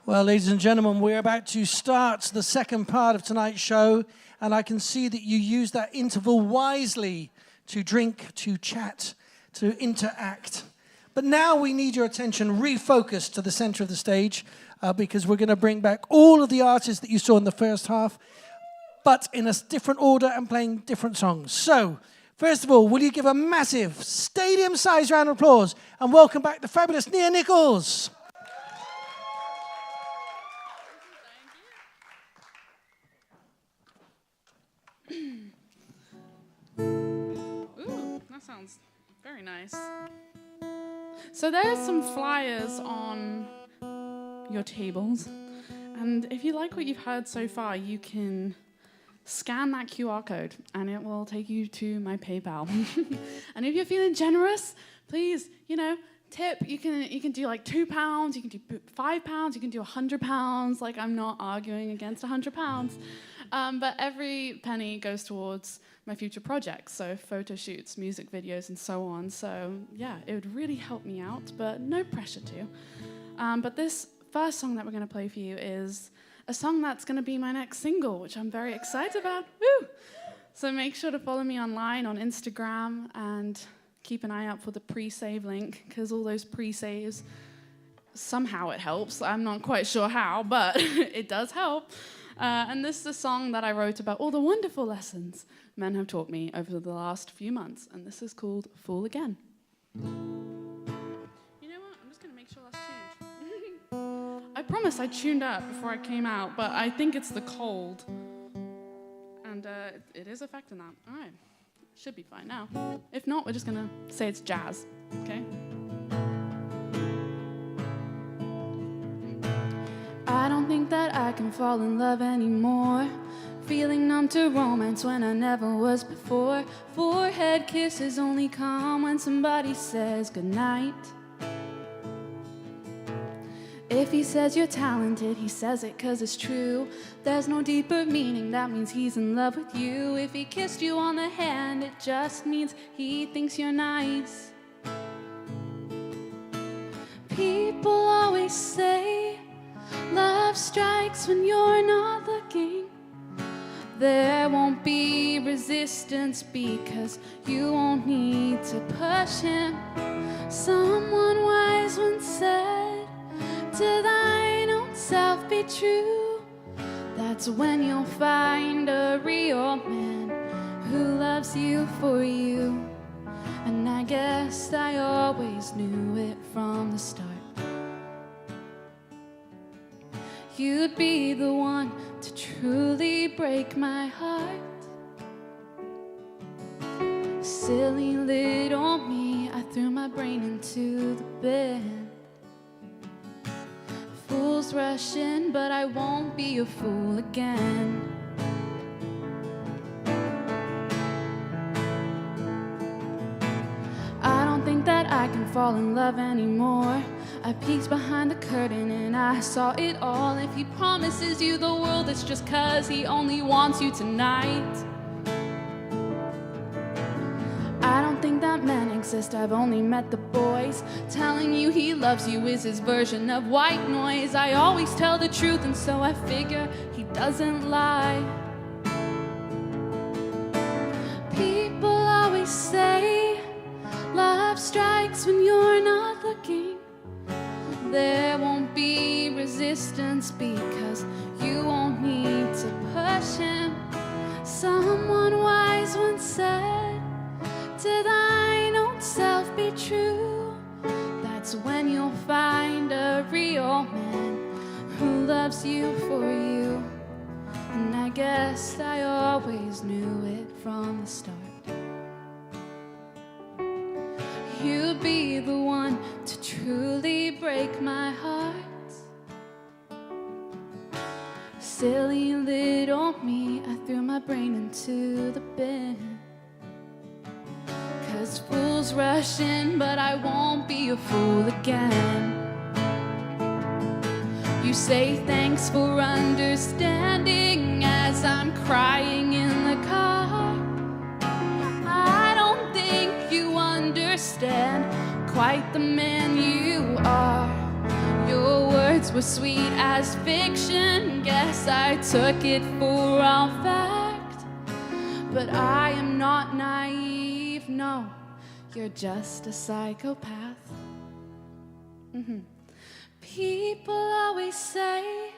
Well, ladies and gentlemen, we're about to start the second part of tonight's show, and I can see that you use that interval wisely to drink, to chat, to interact. But now we need your attention refocused to the center of the stage because we're going to bring back all of the artists that you saw in the first half, but in a different order and playing different songs. So, first of all, will you give a massive stadium-sized round of applause and welcome back the fabulous NIA NICHOLLS. Ooh, that sounds very nice. So there's some flyers on your tables, and if you like what you've heard so far, you can scan that QR code and it will take you to my PayPal. And if you're feeling generous, please, tip. You can do like £2, you can do £5, you can do £100. Like, I'm not arguing against £100. But every penny goes towards my future projects, so photo shoots, music videos, and so on. So yeah, it would really help me out, but no pressure to. But this first song that we're going to play for you is a song that's going to be my next single, which I'm very excited about. Woo! So make sure to follow me online on Instagram and keep an eye out for the pre-save link, because all those pre-saves, somehow it helps. I'm not quite sure how, but it does help. And this is a song that I wrote about all the wonderful lessons men have taught me over the last few months, and this is called Fool Again. You know what? I'm just going to make sure that's tuned. I promise I tuned up before I came out, but I think it's the cold. And it is affecting that. All right. Should be fine now. If not, we're just going to say it's jazz, okay? I don't think that I can fall in love anymore. Feeling numb to romance when I never was before. Forehead kisses only come when somebody says goodnight. If he says you're talented, he says it 'cause it's true. There's no deeper meaning, that means he's in love with you. If he kissed you on the hand, it just means he thinks you're nice. People always say love strikes when you're not looking. There won't be resistance because you won't need to push him. Someone wise once said, to thine own self be true. That's when you'll find a real man who loves you for you. And I guess I always knew it from the start. You'd be the one to truly break my heart. Silly little me, I threw my brain into the bed. Fools rush in, but I won't be a fool again. I don't think that I can fall in love anymore. I peeked behind the curtain and I saw it all. If he promises you the world, it's just 'cause he only wants you tonight. I don't think that men exist, I've only met the boys. Telling you he loves you is his version of white noise. I always tell the truth and so I figure he doesn't lie. People always say love strikes when you're not looking. There won't be resistance because you won't need to push him. Someone wise once said, to thine own self be true. That's when you'll find a real man who loves you for you. And I guess I always knew it from the start. You'd be the one to truly break my heart. Silly little me, I threw my brain into the bin. 'Cause fools rush in, but I won't be a fool again. You say thanks for understanding as I'm crying in the car. I don't think you understand quite the man you are. Your words were sweet as fiction. Guess I took it for all fact. But I am not naive, no, you're just a psychopath. People always say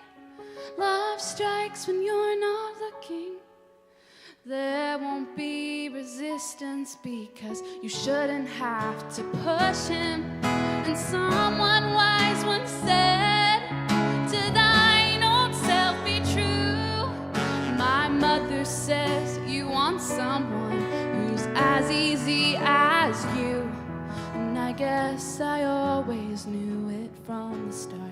love strikes when you're not looking. There won't be resistance because you shouldn't have to push him. And someone wise once said, to thine own self be true. My mother says you want someone who's as easy as you. And I guess I always knew it from the start.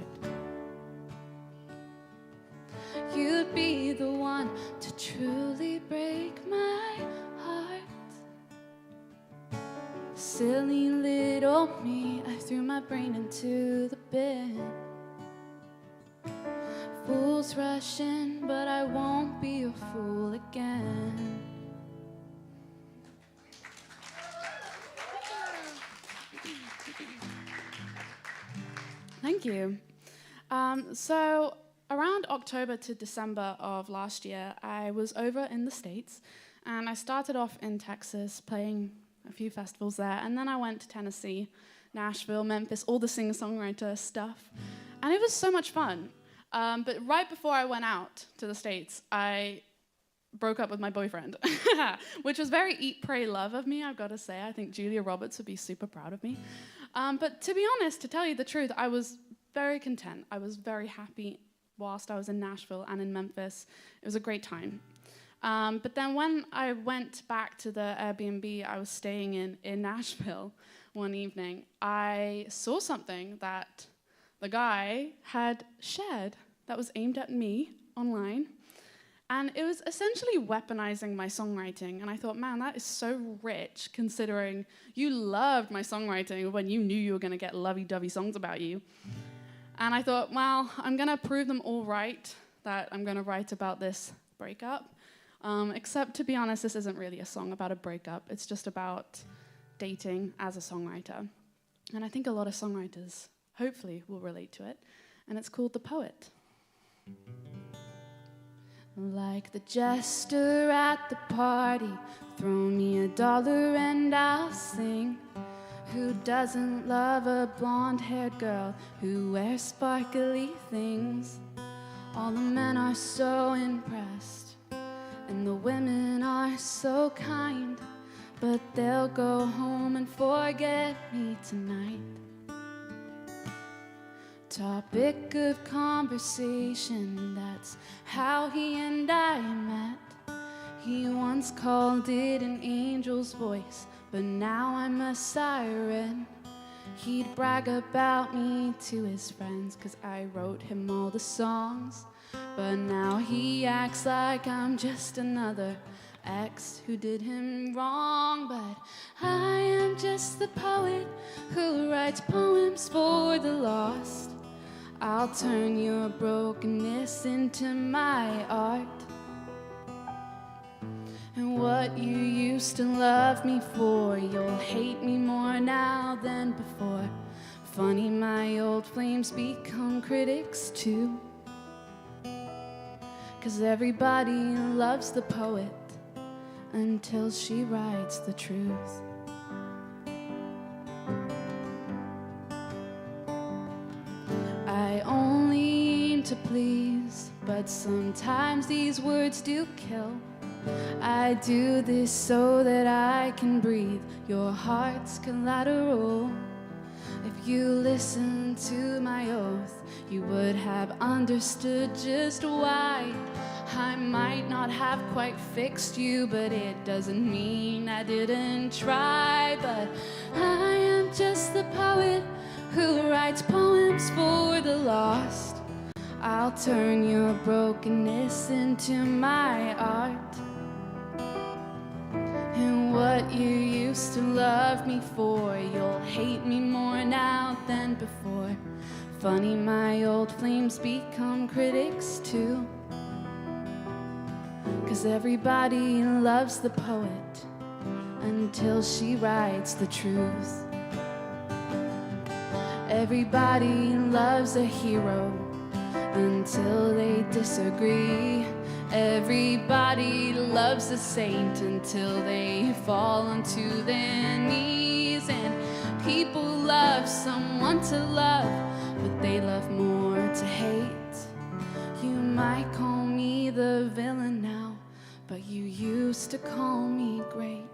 You'd be the one to truly break my heart. Silly little me, I threw my brain into the bin. Fools rush in, but I won't be a fool again. Thank you. So around October to December of last year, I was over in the States, and I started off in Texas playing a few festivals there, and then I went to Tennessee, Nashville, Memphis, all the singer-songwriter stuff, and it was so much fun. But right before I went out to the States, I broke up with my boyfriend, which was very eat, pray, love of me, I've got to say. I think Julia Roberts would be super proud of me. But to be honest, to tell you the truth, I was very content. I was very happy whilst I was in Nashville and in Memphis. It was a great time. But then when I went back to the Airbnb I was staying in Nashville one evening, I saw something that the guy had shared that was aimed at me online. And it was essentially weaponizing my songwriting. And I thought, man, that is so rich, considering you loved my songwriting when you knew you were going to get lovey-dovey songs about you. And I thought, well, I'm going to prove them all right, that I'm going to write about this breakup. Except, to be honest, this isn't really a song about a breakup. It's just about dating as a songwriter. And I think a lot of songwriters, hopefully, will relate to it. And it's called The Poet. Like the jester at the party, throw me $1 and I'll sing. Who doesn't love a blonde-haired girl who wears sparkly things? All the men are so impressed, and the women are so kind, but they'll go home and forget me tonight. Topic of conversation, that's how he and I met. He once called it an angel's voice, but now I'm a siren. He'd brag about me to his friends, 'cause I wrote him all the songs. But now he acts like I'm just another ex who did him wrong. But I am just the poet who writes poems for the lost. I'll turn your brokenness into my art. And what you used to love me for, you'll hate me more now than before. Funny, my old flames become critics too. 'Cause everybody loves the poet until she writes the truth. I only aim to please, but sometimes these words do kill. I do this so that I can breathe your heart's collateral. If you listened to my oath, you would have understood just why. I might not have quite fixed you, but it doesn't mean I didn't try. But I am just the poet who writes poems for the lost. I'll turn your brokenness into my art. And what you used to love me for, you'll hate me more now than before. Funny, my old flames become critics too. 'Cause everybody loves the poet until she writes the truth. Everybody loves a hero until they disagree. Everybody loves a saint until they fall onto their knees. And people love someone to love, but they love more to hate. You might call me the villain now, but you used to call me great.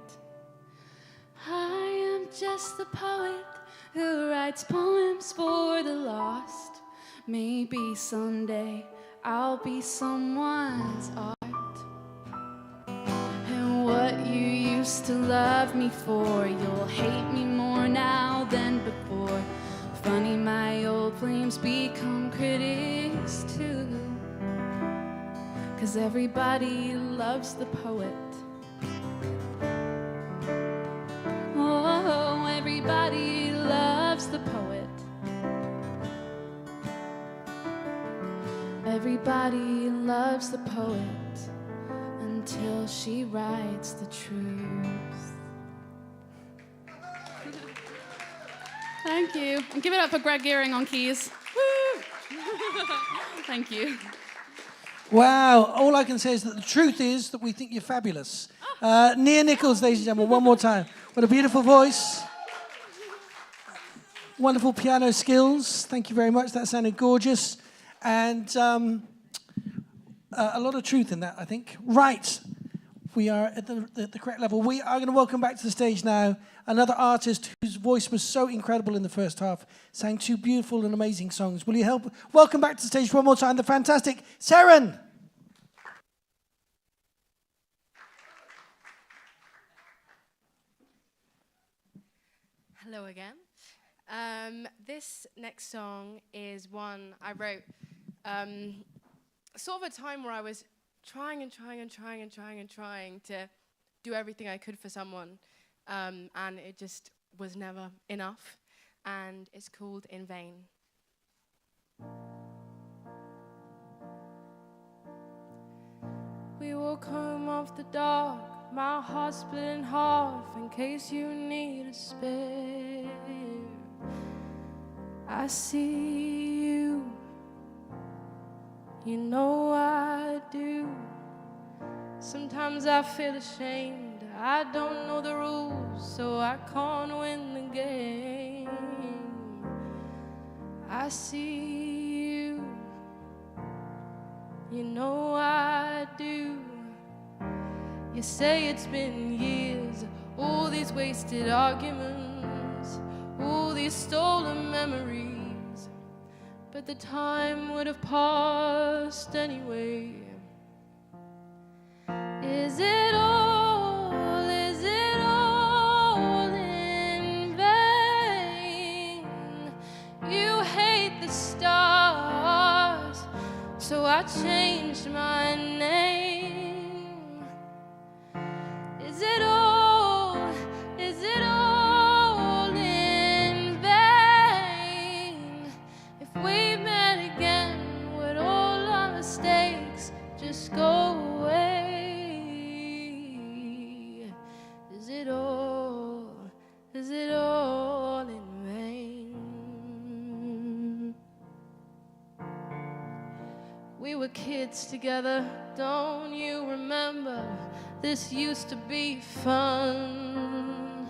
I am just the poet who writes poems for the lost. Maybe someday I'll be someone's art. And what you used to love me for, you'll hate me more now than before. Funny, my old flames become critics too. 'Cause everybody loves the poet. Oh, everybody loves the poet. Everybody loves the poet until she writes the truth. Thank you. And give it up for Greg Gearing on keys. Woo! Thank you. Wow, all I can say is that the truth is that we think you're fabulous. NIA Nichols, ladies and gentlemen, one more time. What a beautiful voice. Wonderful piano skills. Thank you very much. That sounded gorgeous. And a lot of truth in that, I think. Right, we are at the correct level. We are going to welcome back to the stage now another artist whose voice was so incredible in the first half, sang two beautiful and amazing songs. Will you help welcome back to the stage one more time the fantastic SEREN? Hello again. This next song is one I wrote sort of a time where I was trying to do everything I could for someone, and it just was never enough, and it's called In Vain. We walk home after dark, my heart split in half in case you need a spare. I see you, you know I do. Sometimes I feel ashamed, I don't know the rules, so I can't win the game. I see you, you know I do. You say it's been years, all these wasted arguments, all these stolen memories, but the time would have passed anyway. Is it all in vain? You hate the stars, so I changed my name. Is it all in vain? If we met again, would all our mistakes just go away? Is it all in vain? We were kids together, don't you remember? This used to be fun.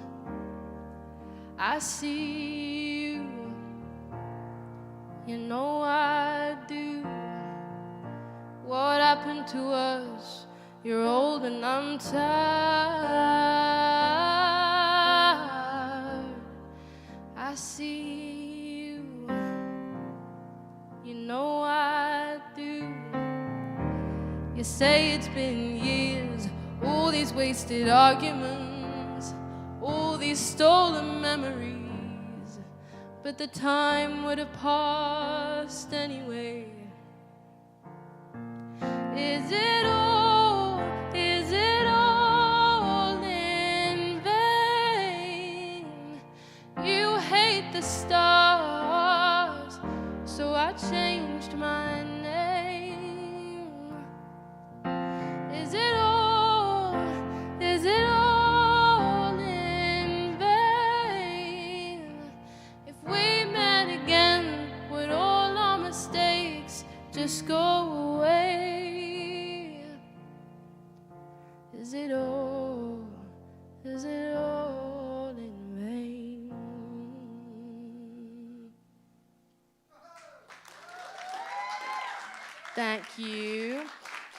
I see you, you know I do. What happened to us? You're old and I'm tired. I see you, you know I do. You say it's been years, all these wasted arguments, all these stolen memories, but the time would have passed anyway. Is it all in vain? You hate the stars, so I changed my name. Is it all in vain? If we met again, would all our mistakes Thank you.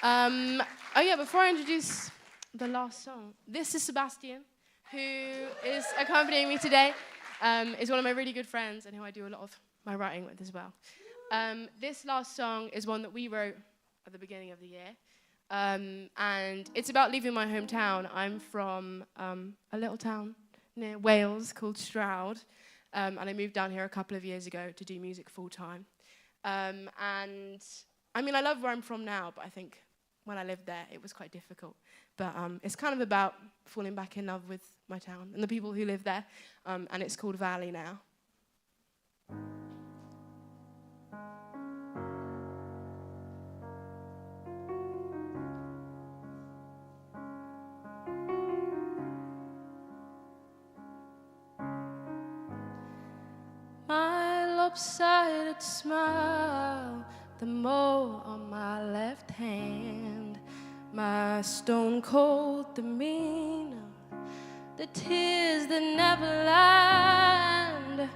Oh yeah, before I introduce the last song, this is Sebastian, who is accompanying me today. Is one of my really good friends and who I do a lot of my writing with as well. This last song is one that we wrote at the beginning of the year. And it's about leaving my hometown. I'm from a little town near Wales called Stroud. And I moved down here a couple of years ago to do music full time. And I mean, I love where I'm from now, but I think when I lived there, it was quite difficult. But it's kind of about falling back in love with my town and the people who live there. And it's called Valley now. My lopsided smile, the mole on my left hand, my stone-cold demeanor, the tears that never land,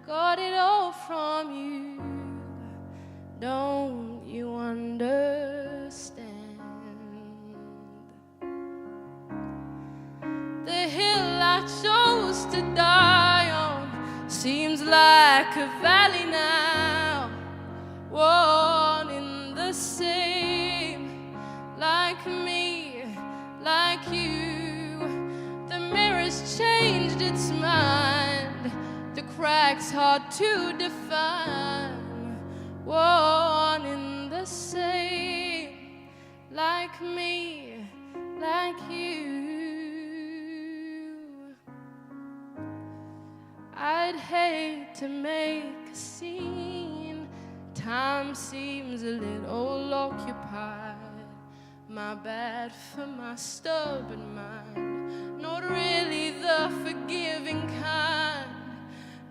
got it all from you. Don't you understand? The hill I chose to die on seems like a valley now, one in the same, like me, like you. The mirror's changed its mind, the cracks hard to define, one in the same, like me, like you. I'd hate to make a scene, time seems a little occupied. My bad for my stubborn mind, not really the forgiving kind.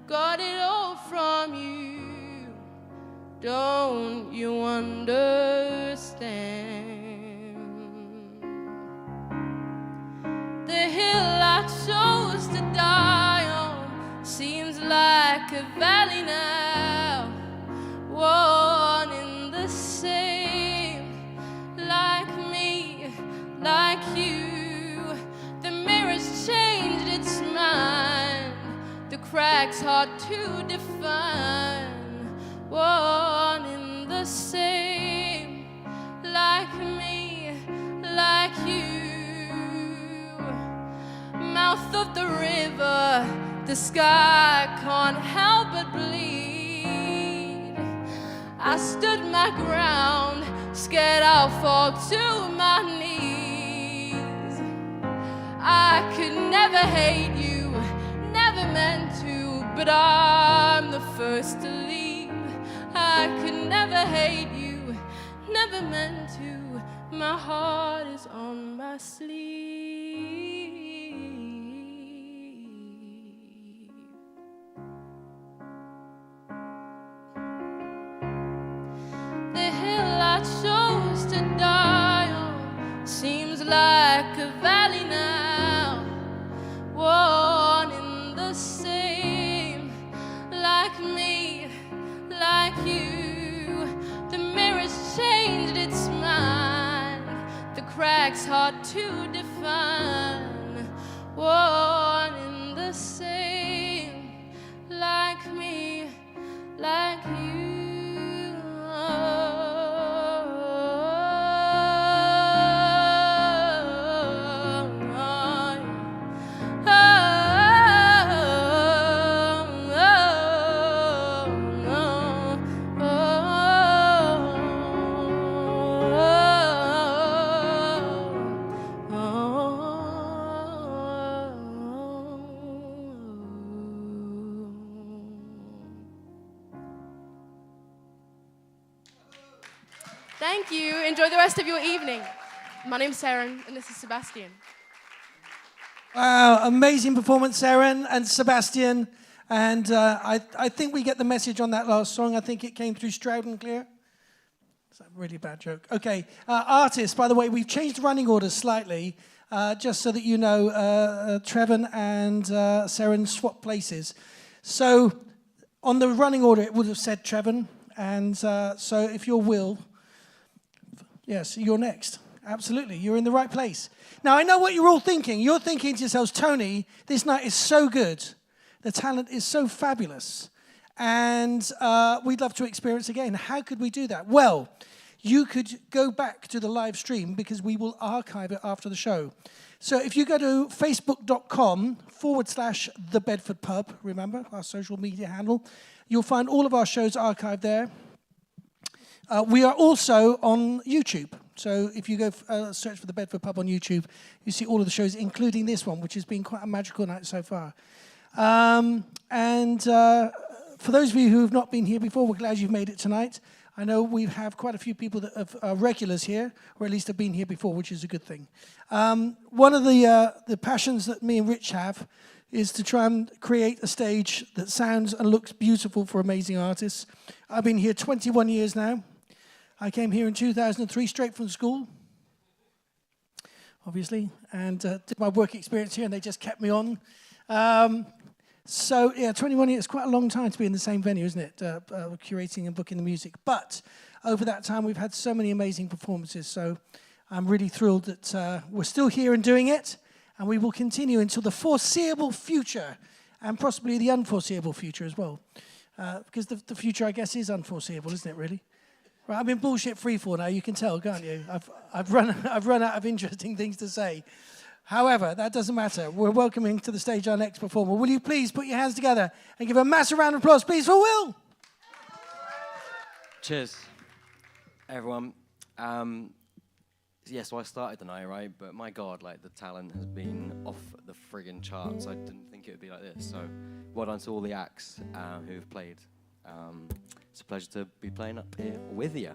Got it all from you, don't you understand? The hill I chose to die on seems like a valley now, one in the same, like me, like you. The mirror's changed its mind, the cracks hard to define, one in the same, like me, like you. Mouth of the river, the sky can't help but bleed. I stood my ground, scared I'll fall to my knees. I could never hate you, never meant to, but I'm the first to leave. I could never hate you, never meant to, my heart is on my sleeve. The hill I chose to die on seems like a valley now, one in the same, like me, like you. The mirror's changed its mind, the cracks hard to define, one in the same, like me, like you. Thank you. Enjoy the rest of your evening. My name's Seren, and this is Sebastian. Wow, amazing performance, Seren and Sebastian. And I think we get the message on that last song. I think it came through Stroud and clear. It's a really bad joke. Okay, artists, by the way, we've changed running orders slightly, just so that you know, TREVAN and Seren swap places. So on the running order, it would have said TREVAN. And so if you're Will, Yes, you're next. Absolutely, you're in the right place. Now, I know what you're all thinking. You're thinking to yourselves, Tony, this night is so good. The talent is so fabulous. And we'd love to experience again. How could we do that? Well, you could go back to the live stream because we will archive it after the show. So if you go to facebook.com/The Bedford Pub, remember our social media handle, you'll find all of our shows archived there. We are also on YouTube. So if you go search for The Bedford Pub on YouTube, you see all of the shows, including this one, which has been quite a magical night so far. For those of you who have not been here before, we're glad you've made it tonight. I know we have quite a few people that are regulars here, or at least have been here before, which is a good thing. One of the passions that me and Rich have is to try and create a stage that sounds and looks beautiful for amazing artists. I've been here 21 years now. I came here in 2003, straight from school, obviously, and did my work experience here, and they just kept me on. So, yeah, 21 years, it's quite a long time to be in the same venue, isn't it? Curating and booking the music. But over that time, we've had so many amazing performances. So I'm really thrilled that we're still here and doing it. And we will continue until the foreseeable future and possibly the unforeseeable future as well. Because the future, I guess, is unforeseeable, isn't it, really? Right, I'm in bullshit freefall now, you can tell, can't you? I've run out of interesting things to say. However, that doesn't matter. We're welcoming to the stage our next performer. Will you please put your hands together and give a massive round of applause, please, for Will? Cheers, everyone. Yeah, so I started the night, right? But my God, like, the talent has been off the friggin' charts. I didn't think it would be like this. So well done to all the acts who've played. It's a pleasure to be playing up here with you.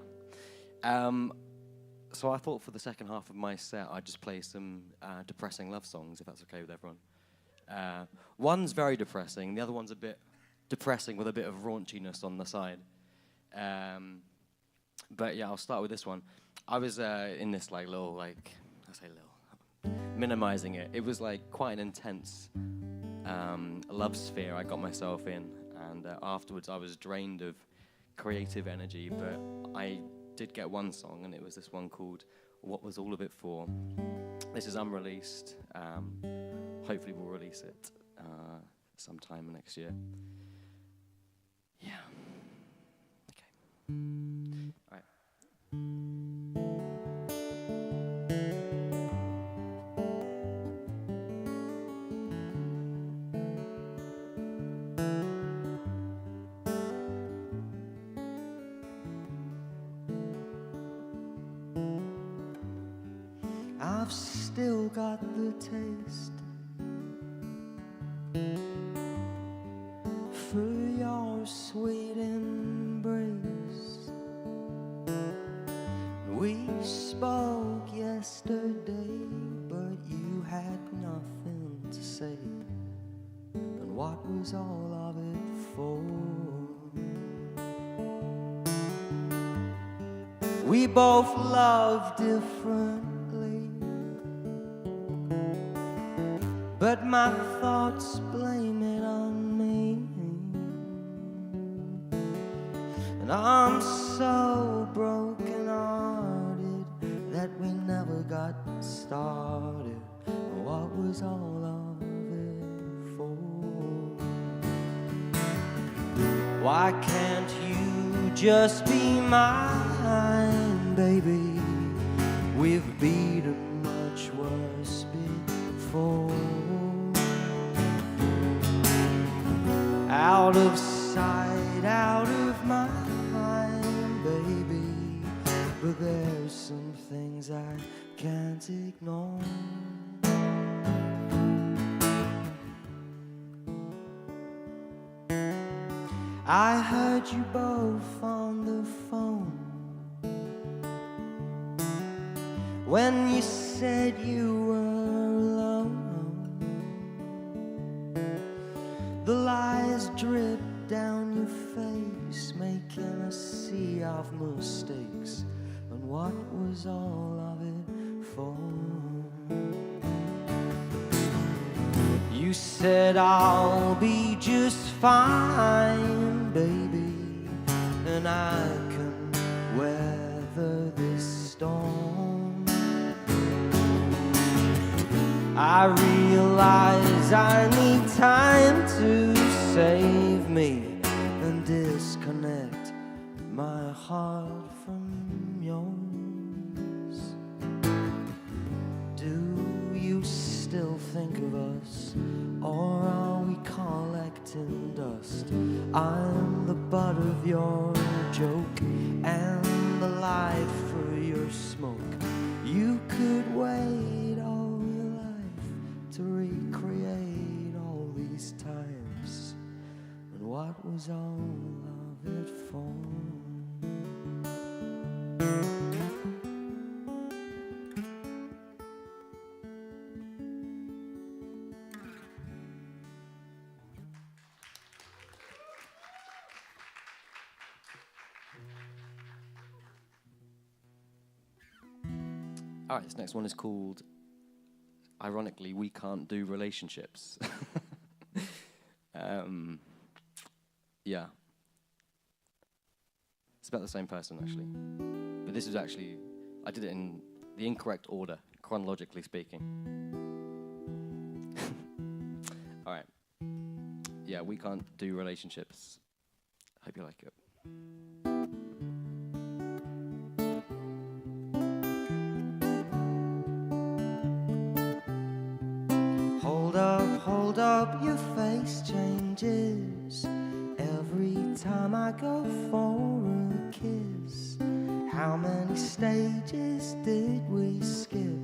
So I thought for the second half of my set, I'd just play some depressing love songs, if that's okay with everyone. One's very depressing, the other one's a bit depressing with a bit of raunchiness on the side. But yeah, I'll start with this one. I was in this minimizing it. It was like quite an intense love sphere I got myself in. And afterwards I was drained of creative energy, but I did get one song, and it was this one called What Was All of It For? This is unreleased. Hopefully we'll release it sometime next year. Yeah. Okay. All right. I've still got the taste for your sweet embrace. We spoke yesterday, but you had nothing to say. And what was all of it for? We both love differently, but my thoughts blame it on me. And I'm so broken-hearted that we never got started. What was all of it for? Why can't you just be mine, baby? We've beaten much worse before. Out of sight, out of mind, baby. But there's some things I can't ignore. I heard you both on the phone when you said you were alone. The lies drip down your face, making a sea of mistakes. And what was all of it for? You said I'll be just fine, baby, and I can weather this storm. storm. I realize I need time to save me and disconnect my heart from yours. Do you still think of us, or are we collecting dust? I'm the butt of your joke and the light for your smoke. You could wait all your life to recreate all these times, and what was all of it for? All right, this next one is called, ironically, We Can't Do Relationships. Yeah. It's about the same person, actually. But this is actually, I did it in the incorrect order, chronologically speaking. All right. Yeah, We Can't Do Relationships. Hope you like it. Hold up, your face changes every time I go for a kiss. How many stages did we skip?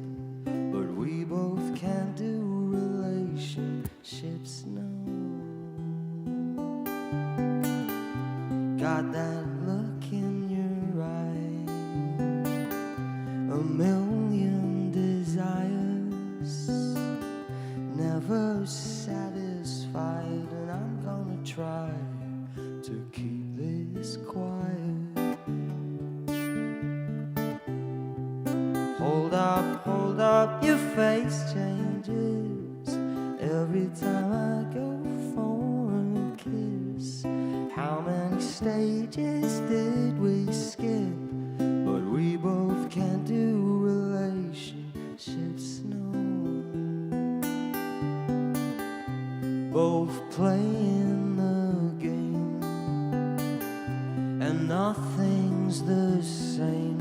But we both can't do relationships, no. Got that look in your eye, a million desires, never satisfied, and I'm gonna try to keep this quiet. Hold up, your face changes every time I go for a kiss. How many stages did we skip? But we both can't do relationships, no. Both playing the game, and nothing's the same.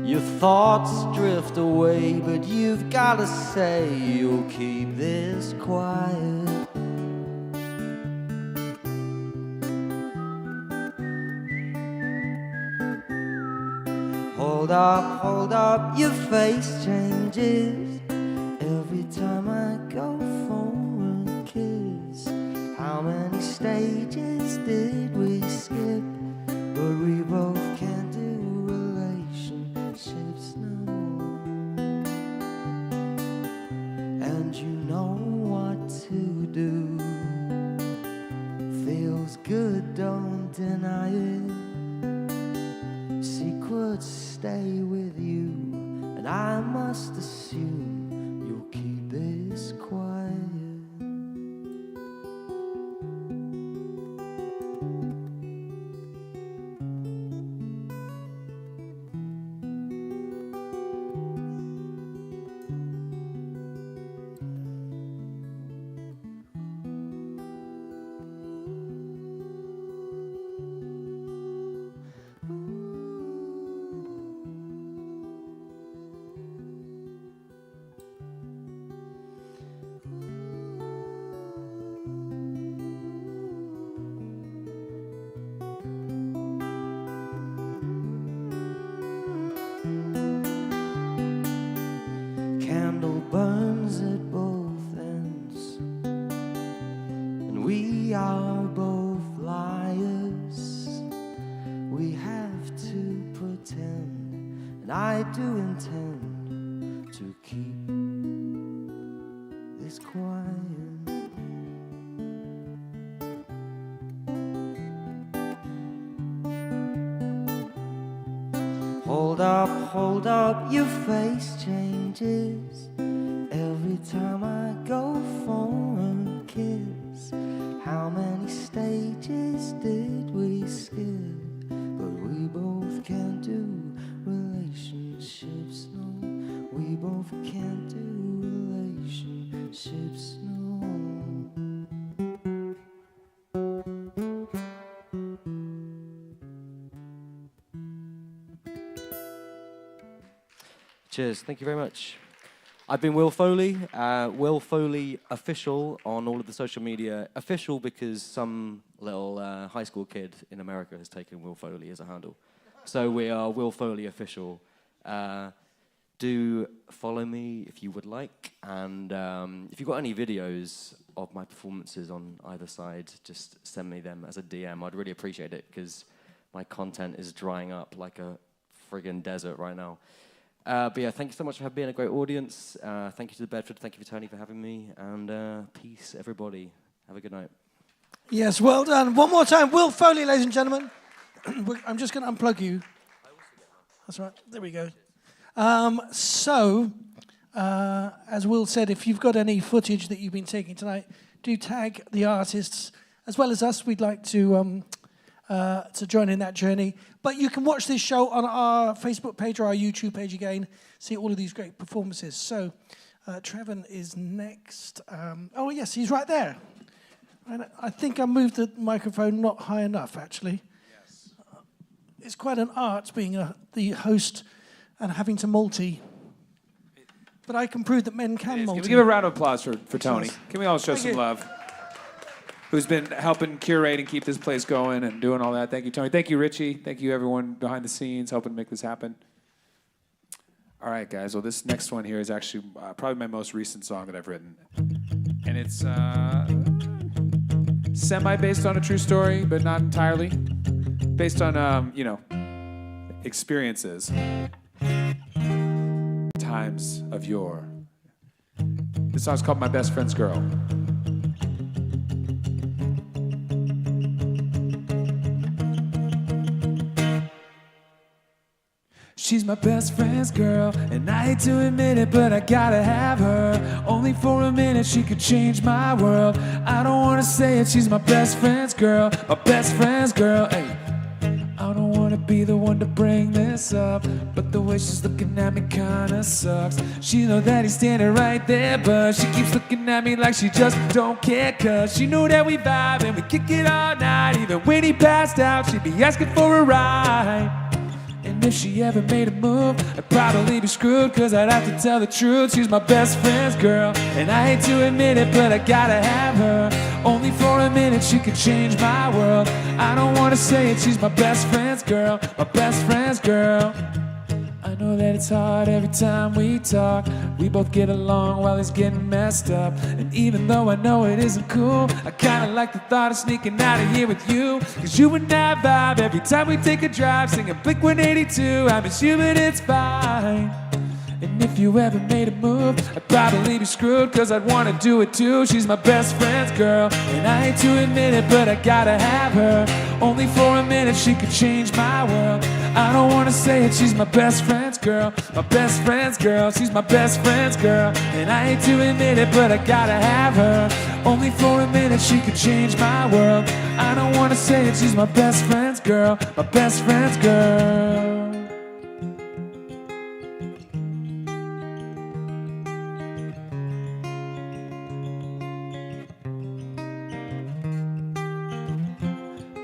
Your thoughts drift away, but you've gotta say you'll keep this quiet. Hold up, your face changes every time I go for a kiss. How many stages did we skip? But we both can't do relationships, no. And you know what to do. Feels good, don't deny it. Secrets stay with you, and I must assume you'll keep this quiet. Candle burns at both ends, and we are both liars. We have to pretend, and I do intend to keep this quiet. Hold up, your face changes every time I go for a kiss. How many stages did we skip? But we both can't do Cheers. Thank you very much. I've been Will Foley. Will Foley official on all of the social media. Official because some little high school kid in America has taken Will Foley as a handle. So we are Will Foley official. Do follow me if you would like. And if you've got any videos of my performances on either side, just send me them as a DM. I'd really appreciate it because my content is drying up like a friggin' desert right now. But yeah, thank you so much for being a great audience. Thank you to the Bedford. Thank you for Tony for having me. And peace, everybody. Have a good night. Yes, well done. One more time. Will Foley, ladies and gentlemen. I'm just going to unplug you. That's right. There we go. As Will said, if you've got any footage that you've been taking tonight, do tag the artists as well as us. We'd like to join in that journey. But you can watch this show on our Facebook page or our YouTube page again, see all of these great performances. So TREVAN is next. Oh, yes, he's right there. And I think I moved the microphone not high enough, actually. Yes. It's quite an art being the host and having to multi. But I can prove that men can multi. Can we give a round of applause for Tony? Yes. Can we all show some love? Who's been helping curate and keep this place going and doing all that. Thank you, Tony. Thank you, Richie. Thank you, everyone behind the scenes helping make this happen. All right, guys. Well, this next one here is actually probably my most recent song that I've written. And it's semi-based on a true story, but not entirely. Based on, experiences. Times of yore. This song's called My Best Friend's Girl. She's my best friend's girl, and I hate to admit it, but I gotta have her. Only for a minute she could change my world. I don't wanna say it, she's my best friend's girl, my best friend's girl, hey. I don't wanna be the one to bring this up, but the way she's looking at me kinda sucks. She know that he's standing right there, but she keeps looking at me like she just don't care. Cause she knew that we vibe and we kick it all night. Even when he passed out, she'd be asking for a ride. And if she ever made a move, I'd probably be screwed, cause I'd have to tell the truth. She's my best friend's girl, and I hate to admit it, but I gotta have her. Only for a minute she could change my world. I don't wanna say it, she's my best friend's girl, my best friend's girl. I know that it's hard every time we talk. We both get along while he's getting messed up. And even though I know it isn't cool, I kinda like the thought of sneaking out of here with you. Cause you and I vibe every time we take a drive, singing Blink 182. I miss you, but it's fine. And if you ever made a move, I'd probably be screwed, cause I'd wanna do it too. She's my best friend's girl, and I hate to admit it, but I gotta have her. Only for a minute she could change my world. I don't wanna say it, she's my best friend's girl, my best friend's girl. She's my best friend's girl, and I hate to admit it, but I gotta have her. Only for a minute she could change my world. I don't wanna say it, she's my best friend's girl, my best friend's girl.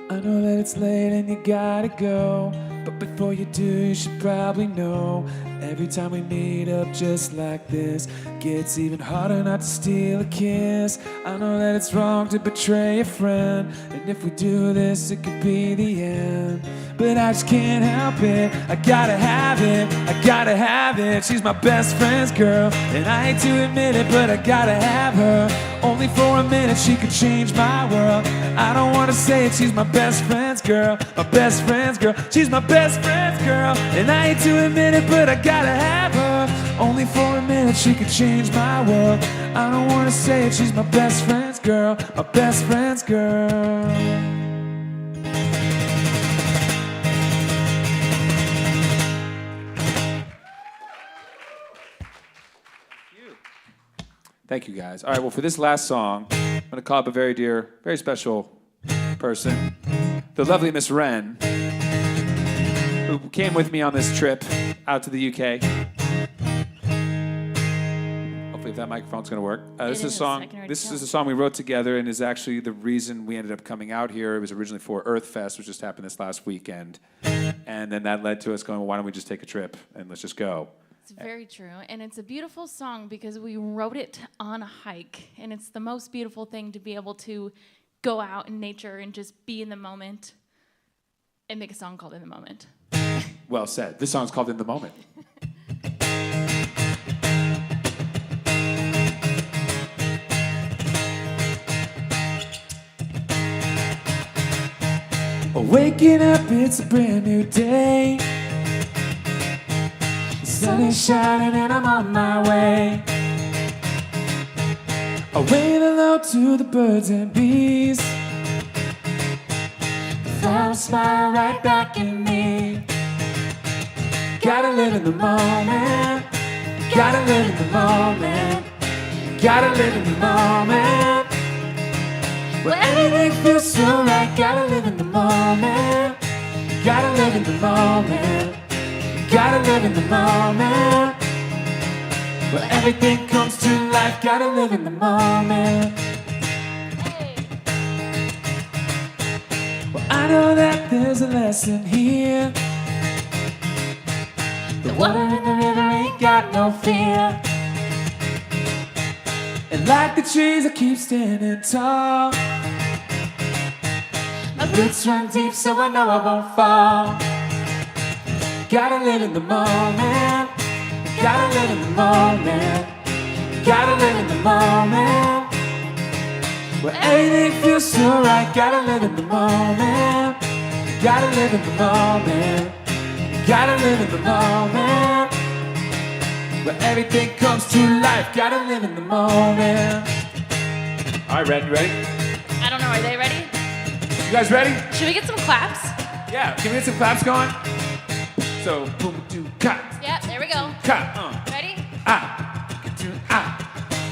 I know that it's late and you gotta go, but before you do, you should probably know. Every time we meet up just like this, gets even harder not to steal a kiss. I know that it's wrong to betray a friend, and if we do this, it could be the end. But I just can't help it, I gotta have it, I gotta have it. She's my best friend's girl, and I hate to admit it, but I gotta have her. Only for a minute she could change my world. I don't wanna say it, she's my best friend's girl, my best friend's girl. She's my best friend's girl, and I hate to admit it, but I gotta have her. Only for a minute she could change my world. I don't wanna say it, she's my best friend's girl, my best friend's girl. Thank you, guys. All right, well, for this last song, I'm going to call up a very dear, very special person, the lovely Miss Wren, who came with me on this trip out to the UK. Hopefully, if that microphone's going to work. This is a song we wrote together, and is actually the reason we ended up coming out here. It was originally for Earth Fest, which just happened this last weekend. And then that led to us going, well, why don't we just take a trip and let's just go. It's very true. And it's a beautiful song because we wrote it on a hike. And it's the most beautiful thing to be able to go out in nature and just be in the moment and make a song called In the Moment. Well said. This song's called In the Moment. Waking up, it's a brand new day. The sun is shining and I'm on my way. I wave hello to the birds and bees. The flowers smile right back at me. Gotta live in the moment. Gotta live in the moment. Gotta live in the moment. Where everything feels so right. Gotta live in the moment. Gotta live in the moment. Gotta live in the moment. Where everything comes to life. Gotta live in the moment. Well, I know that there's a lesson here. The water in the river ain't got no fear. And like the trees, I keep standing tall. My roots run deep, so I know I won't fall. Gotta live in the moment. Gotta live in the moment. Gotta live in the moment. Where everything feels so right. Gotta live in the moment. Gotta live in the moment. Gotta live in the moment. Where everything comes to life. Gotta live in the moment. All right, Red, you ready? I don't know, are they ready? You guys ready? Should we get some claps? Yeah, can we get some claps going? So, boom, do, cut, Yep, there we go. cut, Ready? do, ah.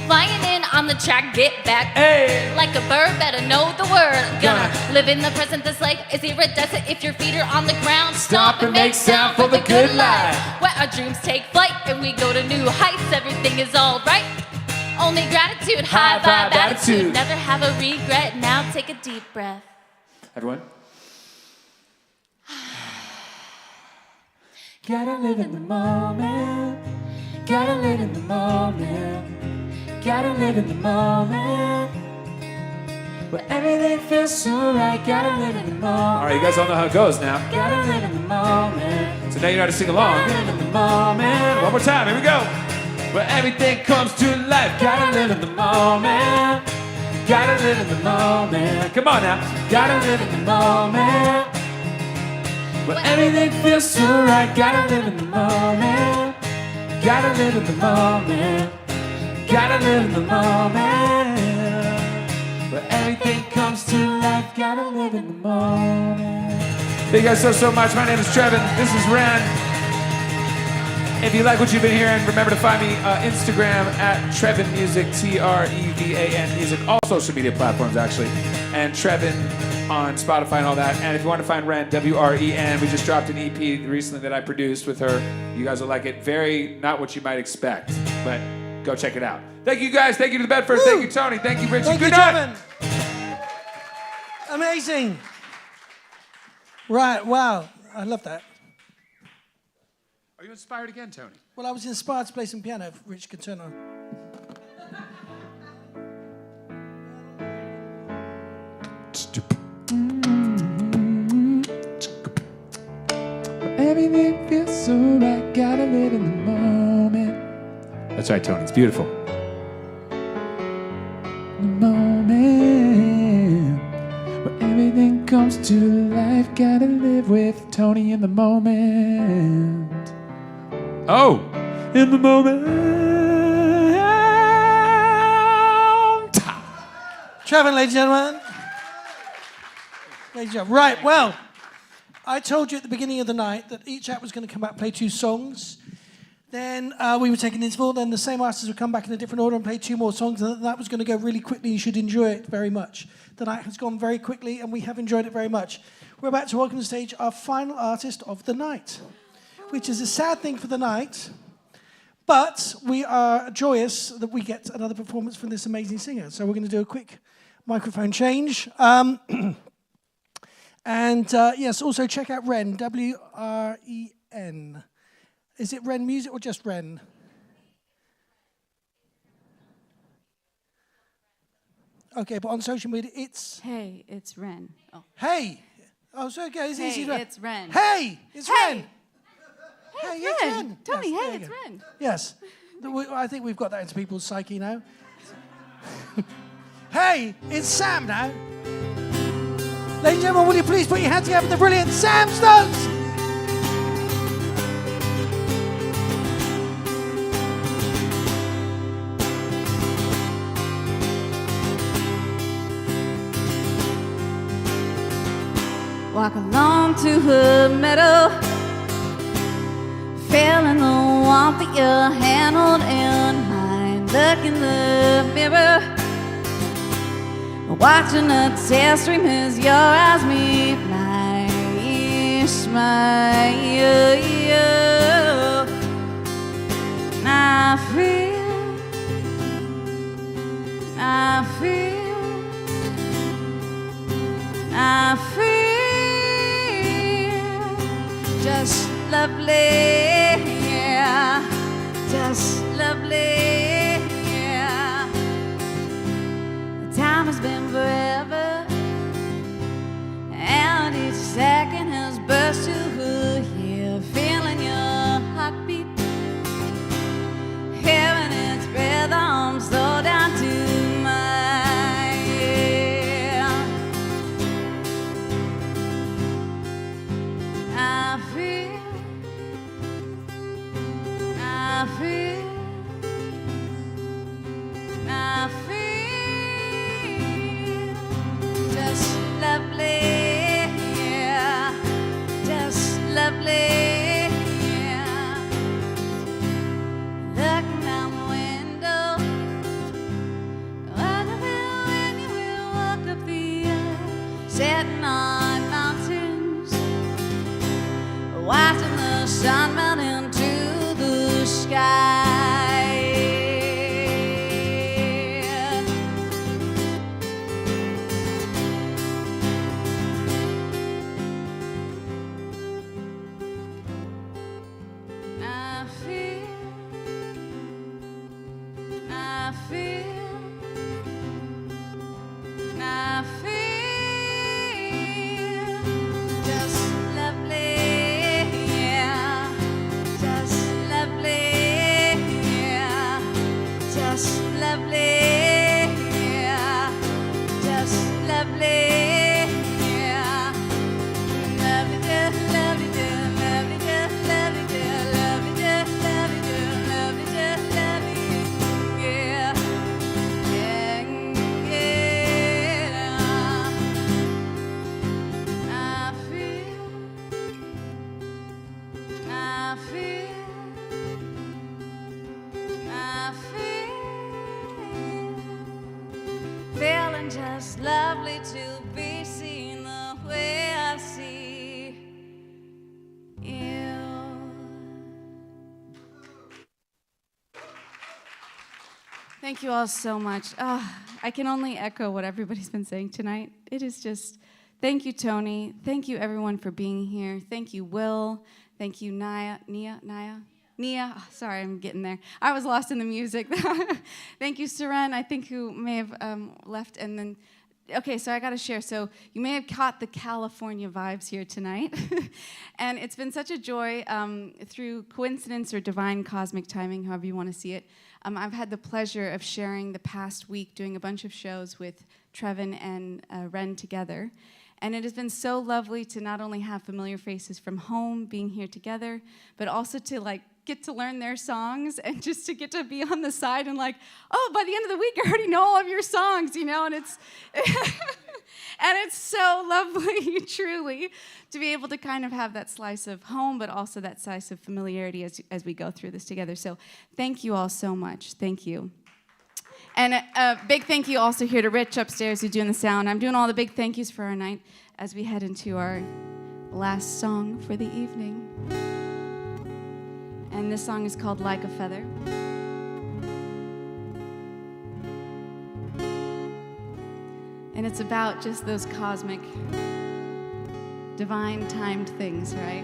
Flying in on the track, get back. Hey! Like a bird, better know the word. Gonna live in the present, this life is iridescent. If your feet are on the ground, stomp and make sound for the good life. Where our dreams take flight and we go to new heights, everything is alright. Only gratitude, high vibe attitude. Never have a regret, now take a deep breath. Everyone? Gotta live in the moment. Gotta live in the moment. Gotta live in the moment. Where everything feels so right. Gotta live in the moment. All right, you guys all know how it goes now. Gotta live in the moment. So now you know how to sing along. Gotta live in the moment. One more time, here we go. Where everything comes to life. Gotta live in the moment. Gotta live in the moment. Come on now. Gotta live in the moment. Where everything feels so right. Gotta live in the moment. Gotta live in the moment. Gotta live in the moment. Where everything comes to life. Gotta live in the moment. Thank you guys so much. My name is TREVAN. This is Ren. If you like what you've been hearing, remember to find me Instagram at TREVAN Music, TREVAN Music, all social media platforms actually, and TREVAN on Spotify and all that. And if you want to find Ren, WREN, we just dropped an EP recently that I produced with her. You guys will like it. Very not what you might expect, but go check it out. Thank you guys. Thank you to the Bedford. Thank you, Tony. Thank you, Richie. Thank you, Good night. TREVAN. Amazing. Right, wow. I love that. Are you inspired again, Tony? Well, I was inspired to play some piano if Rich could turn on. Everything feels so right. Gotta live in the moment. That's right, Tony. It's beautiful. The moment where everything comes to life. Gotta live with Tony in the moment. Oh! In the moment. TREVAN, ladies and gentlemen. Ladies and gentlemen. Right, well, I told you at the beginning of the night that each act was going to come back and play 2 songs. Then we would take an interval. Then the same artists would come back in a different order and play 2 more songs. And that was going to go really quickly. You should enjoy it very much. The night has gone very quickly, and we have enjoyed it very much. We're about to welcome to the stage our final artist of the night, which is a sad thing for the night. But we are joyous that we get another performance from this amazing singer. So we're going to do a quick microphone change. And yes, also check out Ren, WREN. Is it Ren Music or just Ren? Okay, but on social media, it's... Hey, it's Ren. Oh. Hey! Oh, so okay, it's easy. Hey, it's Ren. Hey! It's Hey! Ren! Hey, it's Ren. Ren. Tony, Yes, hey, there you it's go. Ren. Yes. I think we've got that into people's psyche now. Hey, it's Sam now. Ladies and gentlemen, will you please put your hands together for the brilliant Sam Stokes? Walk along to her meadow, feeling the warmth that your hand hold in mine. Look in the mirror, watching a tear stream as your eyes meet mine. Smile, I feel just lovely, yeah, just lovely, yeah. The time has been forever, and each second has burst to here, feeling your heartbeat, hearing its rhythm slow down to mine, yeah. I feel just lovely, yeah, just lovely, yeah. Looking out the window, when you will walk up the air, sitting on mountains, watching the sun melt into the sky. I feel just lovely, yeah, just lovely, yeah, just lovely, yeah, just lovely, yeah. Love you, just love you, just love you, just love you, just love you, just love you, just love you, just love you, yeah, yeah, yeah. I feel feeling just lovely to be seen the way I see you. Thank you all so much. I can only echo what everybody's been saying tonight. It is just, thank you, Tony. Thank you, everyone, for being here. Thank you, Will. Thank you, Nia. Oh, sorry, I'm getting there. I was lost in the music. Thank you, SEREN, I think, who may have left. And then, okay, so I got to share. So you may have caught the California vibes here tonight. And it's been such a joy through coincidence or divine cosmic timing, however you want to see it. I've had the pleasure of sharing the past week doing a bunch of shows with TREVAN and Ren together. And it has been so lovely to not only have familiar faces from home being here together, but also to get to learn their songs and just to get to be on the side and oh, by the end of the week, I already know all of your songs, and it's and it's so lovely, truly, to be able to kind of have that slice of home, but also that slice of familiarity as we go through this together. So thank you all so much. Thank you. And a big thank you also here to Rich upstairs who's doing the sound. I'm doing all the big thank yous for our night as we head into our last song for the evening. And this song is called Like a Feather. And it's about just those cosmic, divine timed things, right?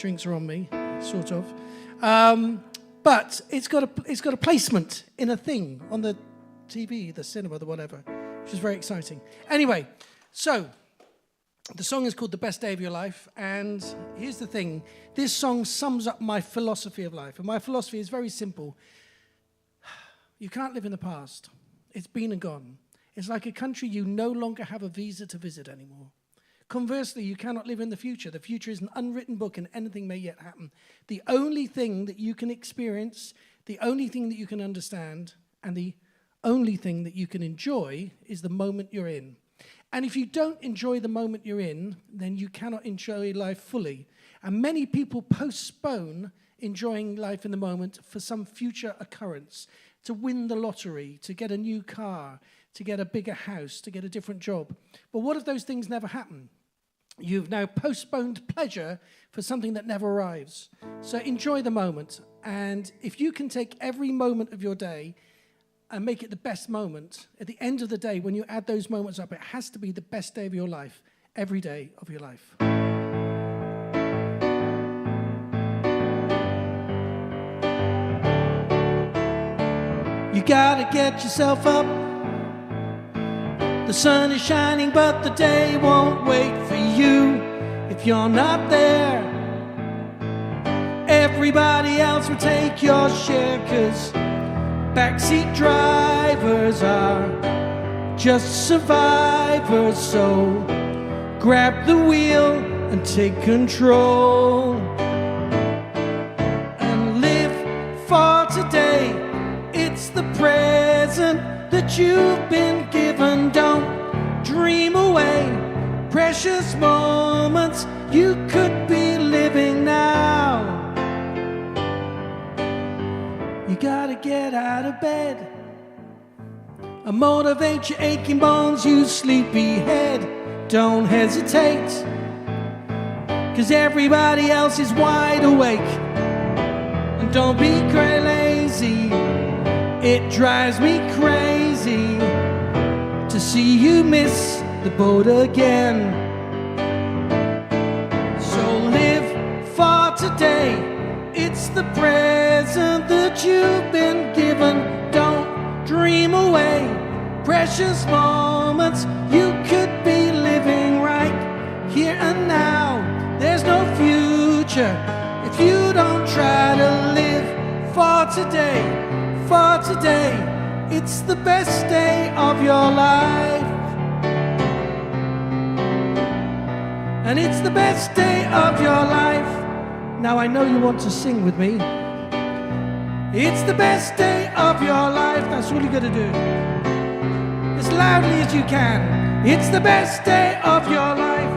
drinks are on me, sort of. But it's got a placement in a thing on the TV, the cinema, the whatever, which is very exciting. Anyway, so the song is called The Best Day of Your Life, and here's the thing. This song sums up my philosophy of life, and my philosophy is very simple. You can't live in the past. It's been and gone. It's like a country you no longer have a visa to visit anymore. Conversely, you cannot live in the future. The future is an unwritten book and anything may yet happen. The only thing that you can experience, the only thing that you can understand, and the only thing that you can enjoy is the moment you're in. And if you don't enjoy the moment you're in, then you cannot enjoy life fully. And many people postpone enjoying life in the moment for some future occurrence, to win the lottery, to get a new car, to get a bigger house, to get a different job. But what if those things never happen? You've now postponed pleasure for something that never arrives. So enjoy the moment. And if you can take every moment of your day and make it the best moment, at the end of the day, when you add those moments up, it has to be the best day of your life, every day of your life. You gotta get yourself up. The sun is shining, but the day won't wait for you if you're not there. Everybody else will take your share, 'cause backseat drivers are just survivors. So grab the wheel and take control and live for today. It's the present that you've been given. Don't dream away precious moments you could be living now. You gotta get out of bed and motivate your aching bones, you sleepy head. Don't hesitate, 'cause everybody else is wide awake. And don't be lazy. It drives me crazy to see you miss the boat again. So live for today. It's the present that you've been given. Don't dream away precious moments you could be living right here and now. There's no future if you don't try to live for today. For today, it's the best day of your life. And it's the best day of your life. Now I know you want to sing with me. It's the best day of your life. That's all you got to do. As loudly as you can. It's the best day of your life.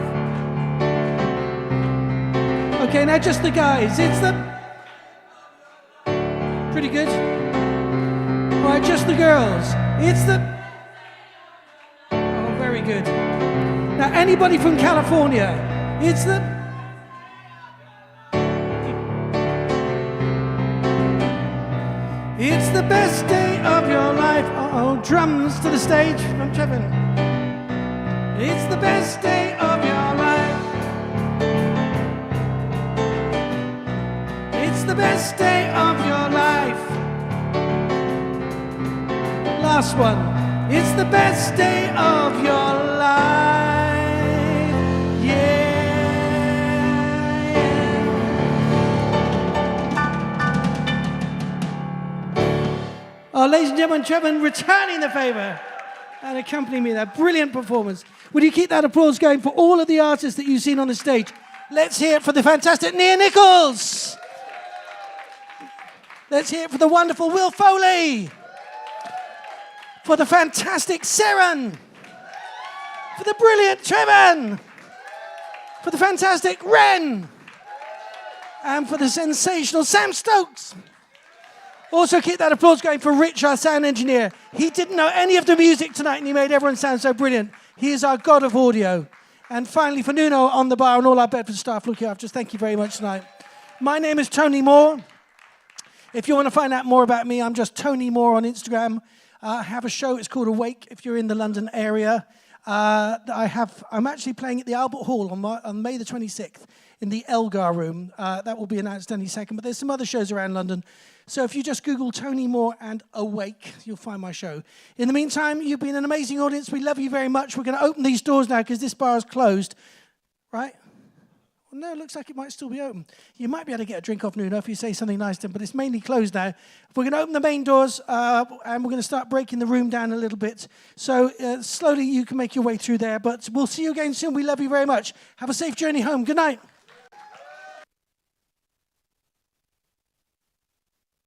Okay, now just the guys. It's the... Pretty good. All right, just the girls. It's the... Oh, very good. Now, anybody from California? It's the... It's the best day of your life. Uh-oh, drums to the stage from TREVAN. It's the best day of your life. It's the best day of your life. Last one. It's the best day of your life. Yeah. Oh, ladies and gentlemen, TREVAN returning the favor and accompanying me in that brilliant performance. Would you keep that applause going for all of the artists that you've seen on the stage? Let's hear it for the fantastic NIA NICHOLLS. Let's hear it for the wonderful WILL FOLEY. For the fantastic SEREN, for the brilliant TREVAN, for the fantastic Ren, and for the sensational Sam Stokes. Also keep that applause going for Rich, our sound engineer. He didn't know any of the music tonight and he made everyone sound so brilliant. He is our god of audio. And finally for Nuno on the bar and all our Bedford staff looking after us, thank you very much tonight. My name is Tony Moore. If you want to find out more about me, I'm just Tony Moore on Instagram. I have a show, it's called Awake, if you're in the London area. I'm actually playing at the Albert Hall on May the 26th. in the Elgar room. That will be announced any second, but there's some other shows around London. So if you just Google Tony Moore and Awake, you'll find my show. In the meantime, you've been an amazing audience. We love you very much. We're going to open these doors now because this bar is closed, right? Well, no, it looks like it might still be open. You might be able to get a drink off Nuno if you say something nice to him, but it's mainly closed now. We're going to open the main doors, and we're going to start breaking the room down a little bit. So slowly you can make your way through there, but we'll see you again soon. We love you very much. Have a safe journey home. Good night.